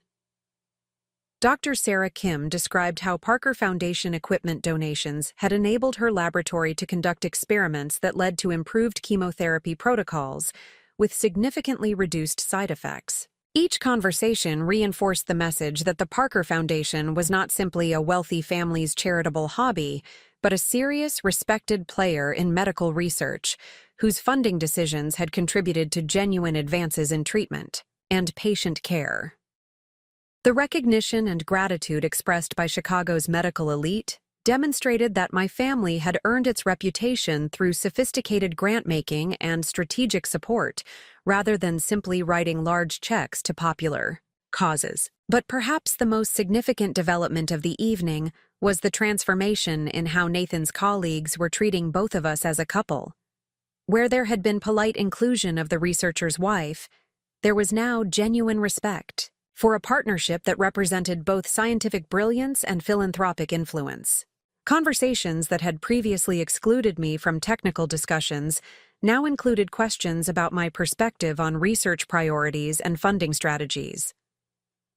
Dr. Sarah Kim described how Parker Foundation equipment donations had enabled her laboratory to conduct experiments that led to improved chemotherapy protocols with significantly reduced side effects. Each conversation reinforced the message that the Parker Foundation was not simply a wealthy family's charitable hobby, but a serious, respected player in medical research, whose funding decisions had contributed to genuine advances in treatment and patient care. The recognition and gratitude expressed by Chicago's medical elite demonstrated that my family had earned its reputation through sophisticated grant-making and strategic support, rather than simply writing large checks to popular causes. But perhaps the most significant development of the evening was the transformation in how Nathan's colleagues were treating both of us as a couple. Where there had been polite inclusion of the researcher's wife, there was now genuine respect for a partnership that represented both scientific brilliance and philanthropic influence. Conversations that had previously excluded me from technical discussions now included questions about my perspective on research priorities and funding strategies.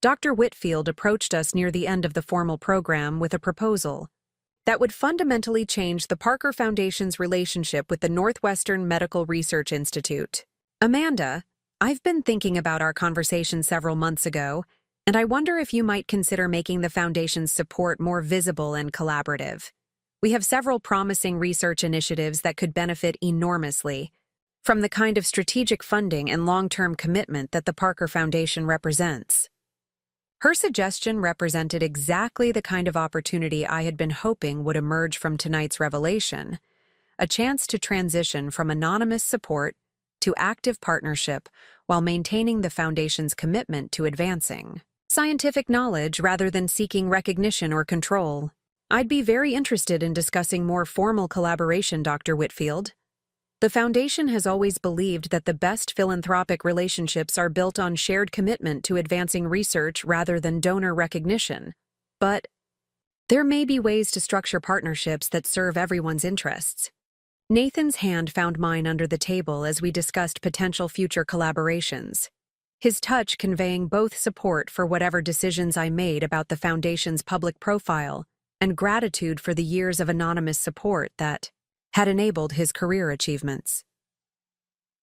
Dr. Whitfield approached us near the end of the formal program with a proposal that would fundamentally change the Parker Foundation's relationship with the Northwestern Medical Research Institute. Amanda, I've been thinking about our conversation several months ago, and I wonder if you might consider making the Foundation's support more visible and collaborative. We have several promising research initiatives that could benefit enormously from the kind of strategic funding and long-term commitment that the Parker Foundation represents. Her suggestion represented exactly the kind of opportunity I had been hoping would emerge from tonight's revelation, a chance to transition from anonymous support to active partnership while maintaining the Foundation's commitment to advancing scientific knowledge rather than seeking recognition or control. I'd be very interested in discussing more formal collaboration, Dr. Whitfield. The Foundation has always believed that the best philanthropic relationships are built on shared commitment to advancing research rather than donor recognition. But there may be ways to structure partnerships that serve everyone's interests. Nathan's hand found mine under the table as we discussed potential future collaborations, his touch conveying both support for whatever decisions I made about the Foundation's public profile and gratitude for the years of anonymous support that had enabled his career achievements.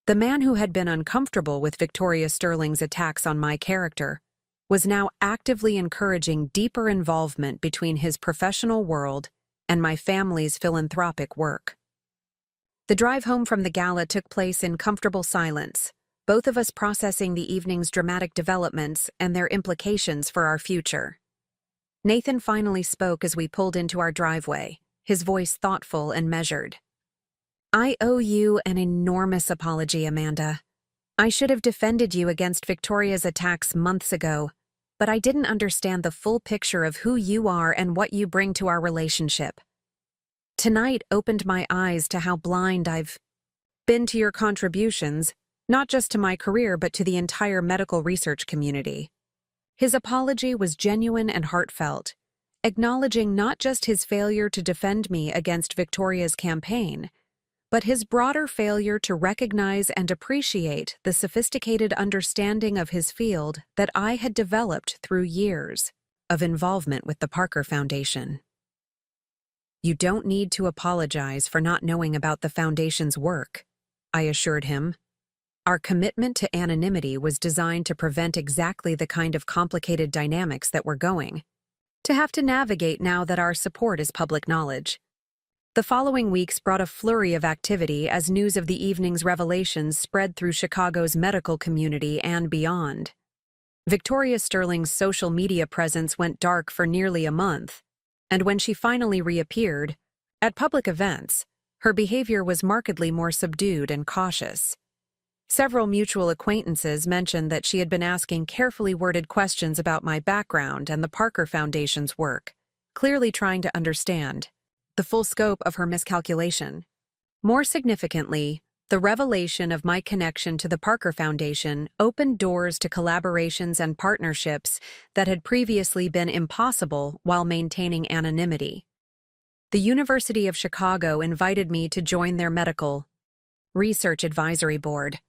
The man who had been uncomfortable with Victoria Sterling's attacks on my character was now actively encouraging deeper involvement between his professional world and my family's philanthropic work. The drive home from the gala took place in comfortable silence, both of us processing the evening's dramatic developments and their implications for our future. Nathan finally spoke as we pulled into our driveway, his voice thoughtful and measured. I owe you an enormous apology, Amanda. I should have defended you against Victoria's attacks months ago, but I didn't understand the full picture of who you are and what you bring to our relationship. Tonight opened my eyes to how blind I've been to your contributions, not just to my career but to the entire medical research community. His apology was genuine and heartfelt, acknowledging not just his failure to defend me against Victoria's campaign, but his broader failure to recognize and appreciate the sophisticated understanding of his field that I had developed through years of involvement with the Parker Foundation. You don't need to apologize for not knowing about the Foundation's work, I assured him. Our commitment to anonymity was designed to prevent exactly the kind of complicated dynamics that we're going to have to navigate now that our support is public knowledge. The following weeks brought a flurry of activity as news of the evening's revelations spread through Chicago's medical community and beyond. Victoria Sterling's social media presence went dark for nearly a month, and when she finally reappeared, at public events, her behavior was markedly more subdued and cautious. Several mutual acquaintances mentioned that she had been asking carefully worded questions about my background and the Parker Foundation's work, clearly trying to understand the full scope of her miscalculation. More significantly, the revelation of my connection to the Parker Foundation opened doors to collaborations and partnerships that had previously been impossible while maintaining anonymity. The University of Chicago invited me to join their medical research advisory board,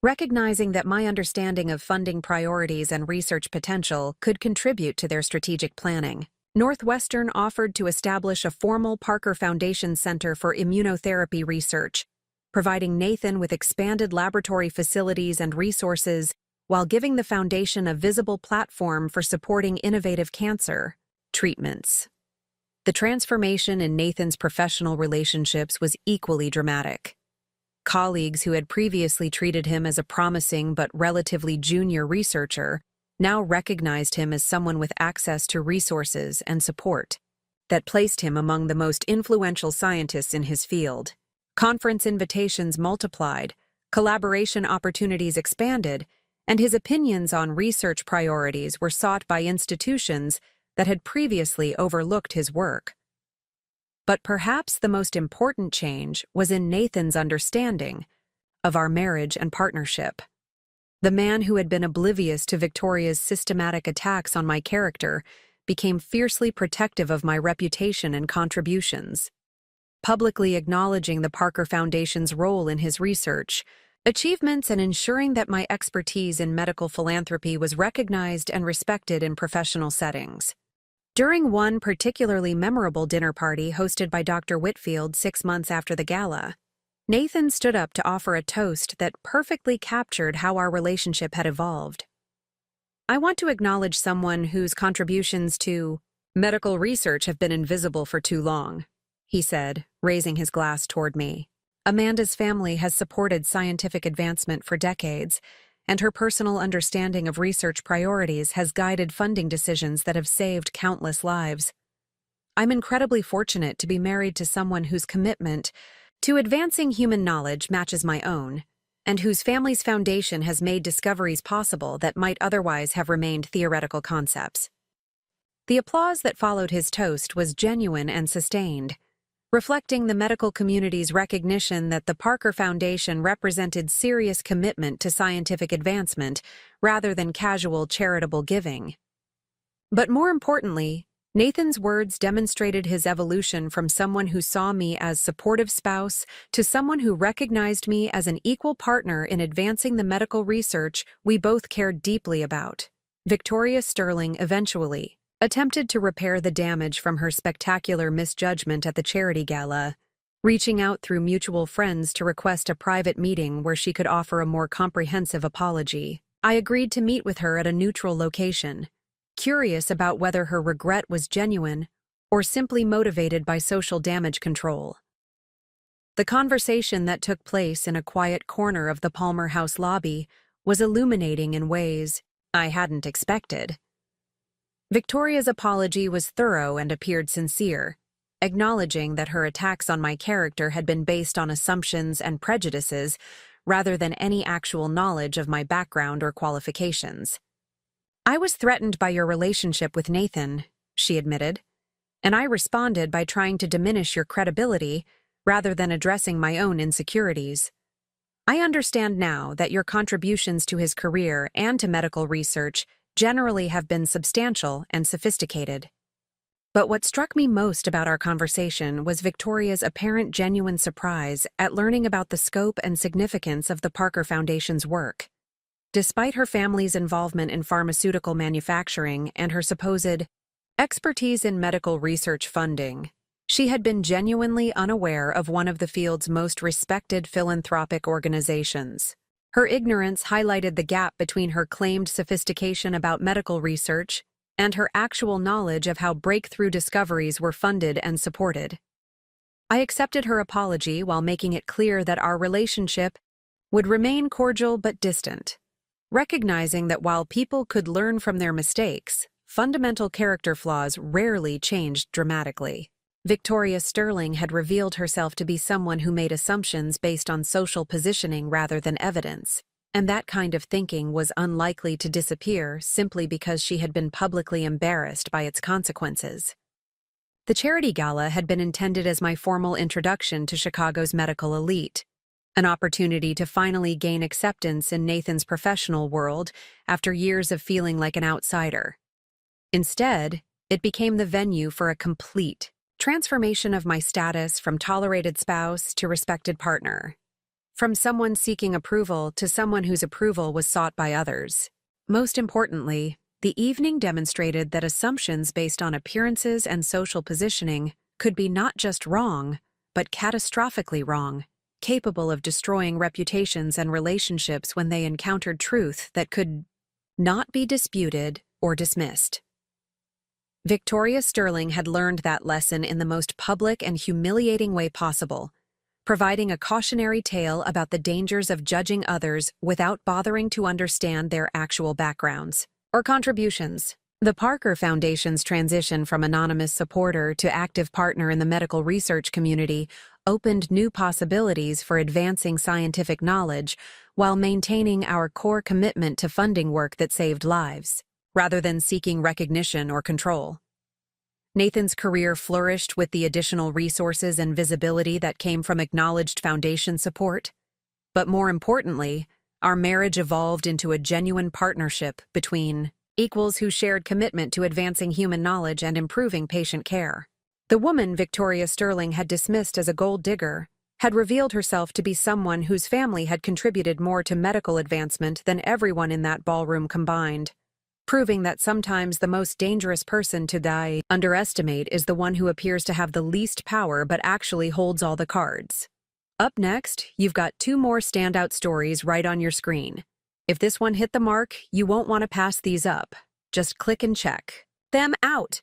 recognizing that my understanding of funding priorities and research potential could contribute to their strategic planning. Northwestern offered to establish a formal Parker Foundation Center for Immunotherapy Research, providing Nathan with expanded laboratory facilities and resources while giving the foundation a visible platform for supporting innovative cancer treatments. The transformation in Nathan's professional relationships was equally dramatic. Colleagues who had previously treated him as a promising but relatively junior researcher now recognized him as someone with access to resources and support that placed him among the most influential scientists in his field. Conference invitations multiplied, collaboration opportunities expanded, and his opinions on research priorities were sought by institutions that had previously overlooked his work. But perhaps the most important change was in Nathan's understanding of our marriage and partnership. The man who had been oblivious to Victoria's systematic attacks on my character became fiercely protective of my reputation and contributions, publicly acknowledging the Parker Foundation's role in his research, achievements, and ensuring that my expertise in medical philanthropy was recognized and respected in professional settings. During one particularly memorable dinner party hosted by Dr. Whitfield 6 months after the gala, Nathan stood up to offer a toast that perfectly captured how our relationship had evolved. "I want to acknowledge someone whose contributions to medical research have been invisible for too long," he said, raising his glass toward me. "Amanda's family has supported scientific advancement for decades, and her personal understanding of research priorities has guided funding decisions that have saved countless lives. I'm incredibly fortunate to be married to someone whose commitment to advancing human knowledge matches my own, and whose family's foundation has made discoveries possible that might otherwise have remained theoretical concepts." The applause that followed his toast was genuine and sustained, reflecting the medical community's recognition that the Parker Foundation represented serious commitment to scientific advancement rather than casual charitable giving. But more importantly, Nathan's words demonstrated his evolution from someone who saw me as supportive spouse to someone who recognized me as an equal partner in advancing the medical research we both cared deeply about. Victoria Sterling eventually attempted to repair the damage from her spectacular misjudgment at the charity gala, reaching out through mutual friends to request a private meeting where she could offer a more comprehensive apology. I agreed to meet with her at a neutral location, curious about whether her regret was genuine or simply motivated by social damage control. The conversation that took place in a quiet corner of the Palmer House lobby was illuminating in ways I hadn't expected. Victoria's apology was thorough and appeared sincere, acknowledging that her attacks on my character had been based on assumptions and prejudices rather than any actual knowledge of my background or qualifications. "I was threatened by your relationship with Nathan," she admitted, "and I responded by trying to diminish your credibility rather than addressing my own insecurities. I understand now that your contributions to his career and to medical research generally have been substantial and sophisticated. But what struck me most about our conversation was Victoria's apparent genuine surprise at learning about the scope and significance of the Parker Foundation's work. Despite her family's involvement in pharmaceutical manufacturing and her supposed expertise in medical research funding, she had been genuinely unaware of one of the field's most respected philanthropic organizations. Her ignorance highlighted the gap between her claimed sophistication about medical research and her actual knowledge of how breakthrough discoveries were funded and supported. I accepted her apology while making it clear that our relationship would remain cordial but distant, recognizing that while people could learn from their mistakes, fundamental character flaws rarely changed dramatically. Victoria Sterling had revealed herself to be someone who made assumptions based on social positioning rather than evidence. And that kind of thinking was unlikely to disappear simply because she had been publicly embarrassed by its consequences. The charity gala had been intended as my formal introduction to Chicago's medical elite, an opportunity to finally gain acceptance in Nathan's professional world after years of feeling like an outsider. Instead, it became the venue for a complete transformation of my status from tolerated spouse to respected partner, from someone seeking approval to someone whose approval was sought by others. Most importantly, the evening demonstrated that assumptions based on appearances and social positioning could be not just wrong, but catastrophically wrong, capable of destroying reputations and relationships when they encountered truth that could not be disputed or dismissed. Victoria Sterling had learned that lesson in the most public and humiliating way possible, providing a cautionary tale about the dangers of judging others without bothering to understand their actual backgrounds or contributions. The Parker Foundation's transition from anonymous supporter to active partner in the medical research community opened new possibilities for advancing scientific knowledge while maintaining our core commitment to funding work that saved lives, rather than seeking recognition or control. Nathan's career flourished with the additional resources and visibility that came from acknowledged foundation support. But more importantly, our marriage evolved into a genuine partnership between equals who shared commitment to advancing human knowledge and improving patient care. The woman Victoria Sterling had dismissed as a gold digger had revealed herself to be someone whose family had contributed more to medical advancement than everyone in that ballroom combined, proving that sometimes the most dangerous person to underestimate is the one who appears to have the least power but actually holds all the cards. Up next, you've got 2 more standout stories right on your screen. If this one hit the mark, you won't want to pass these up. Just click and check them out.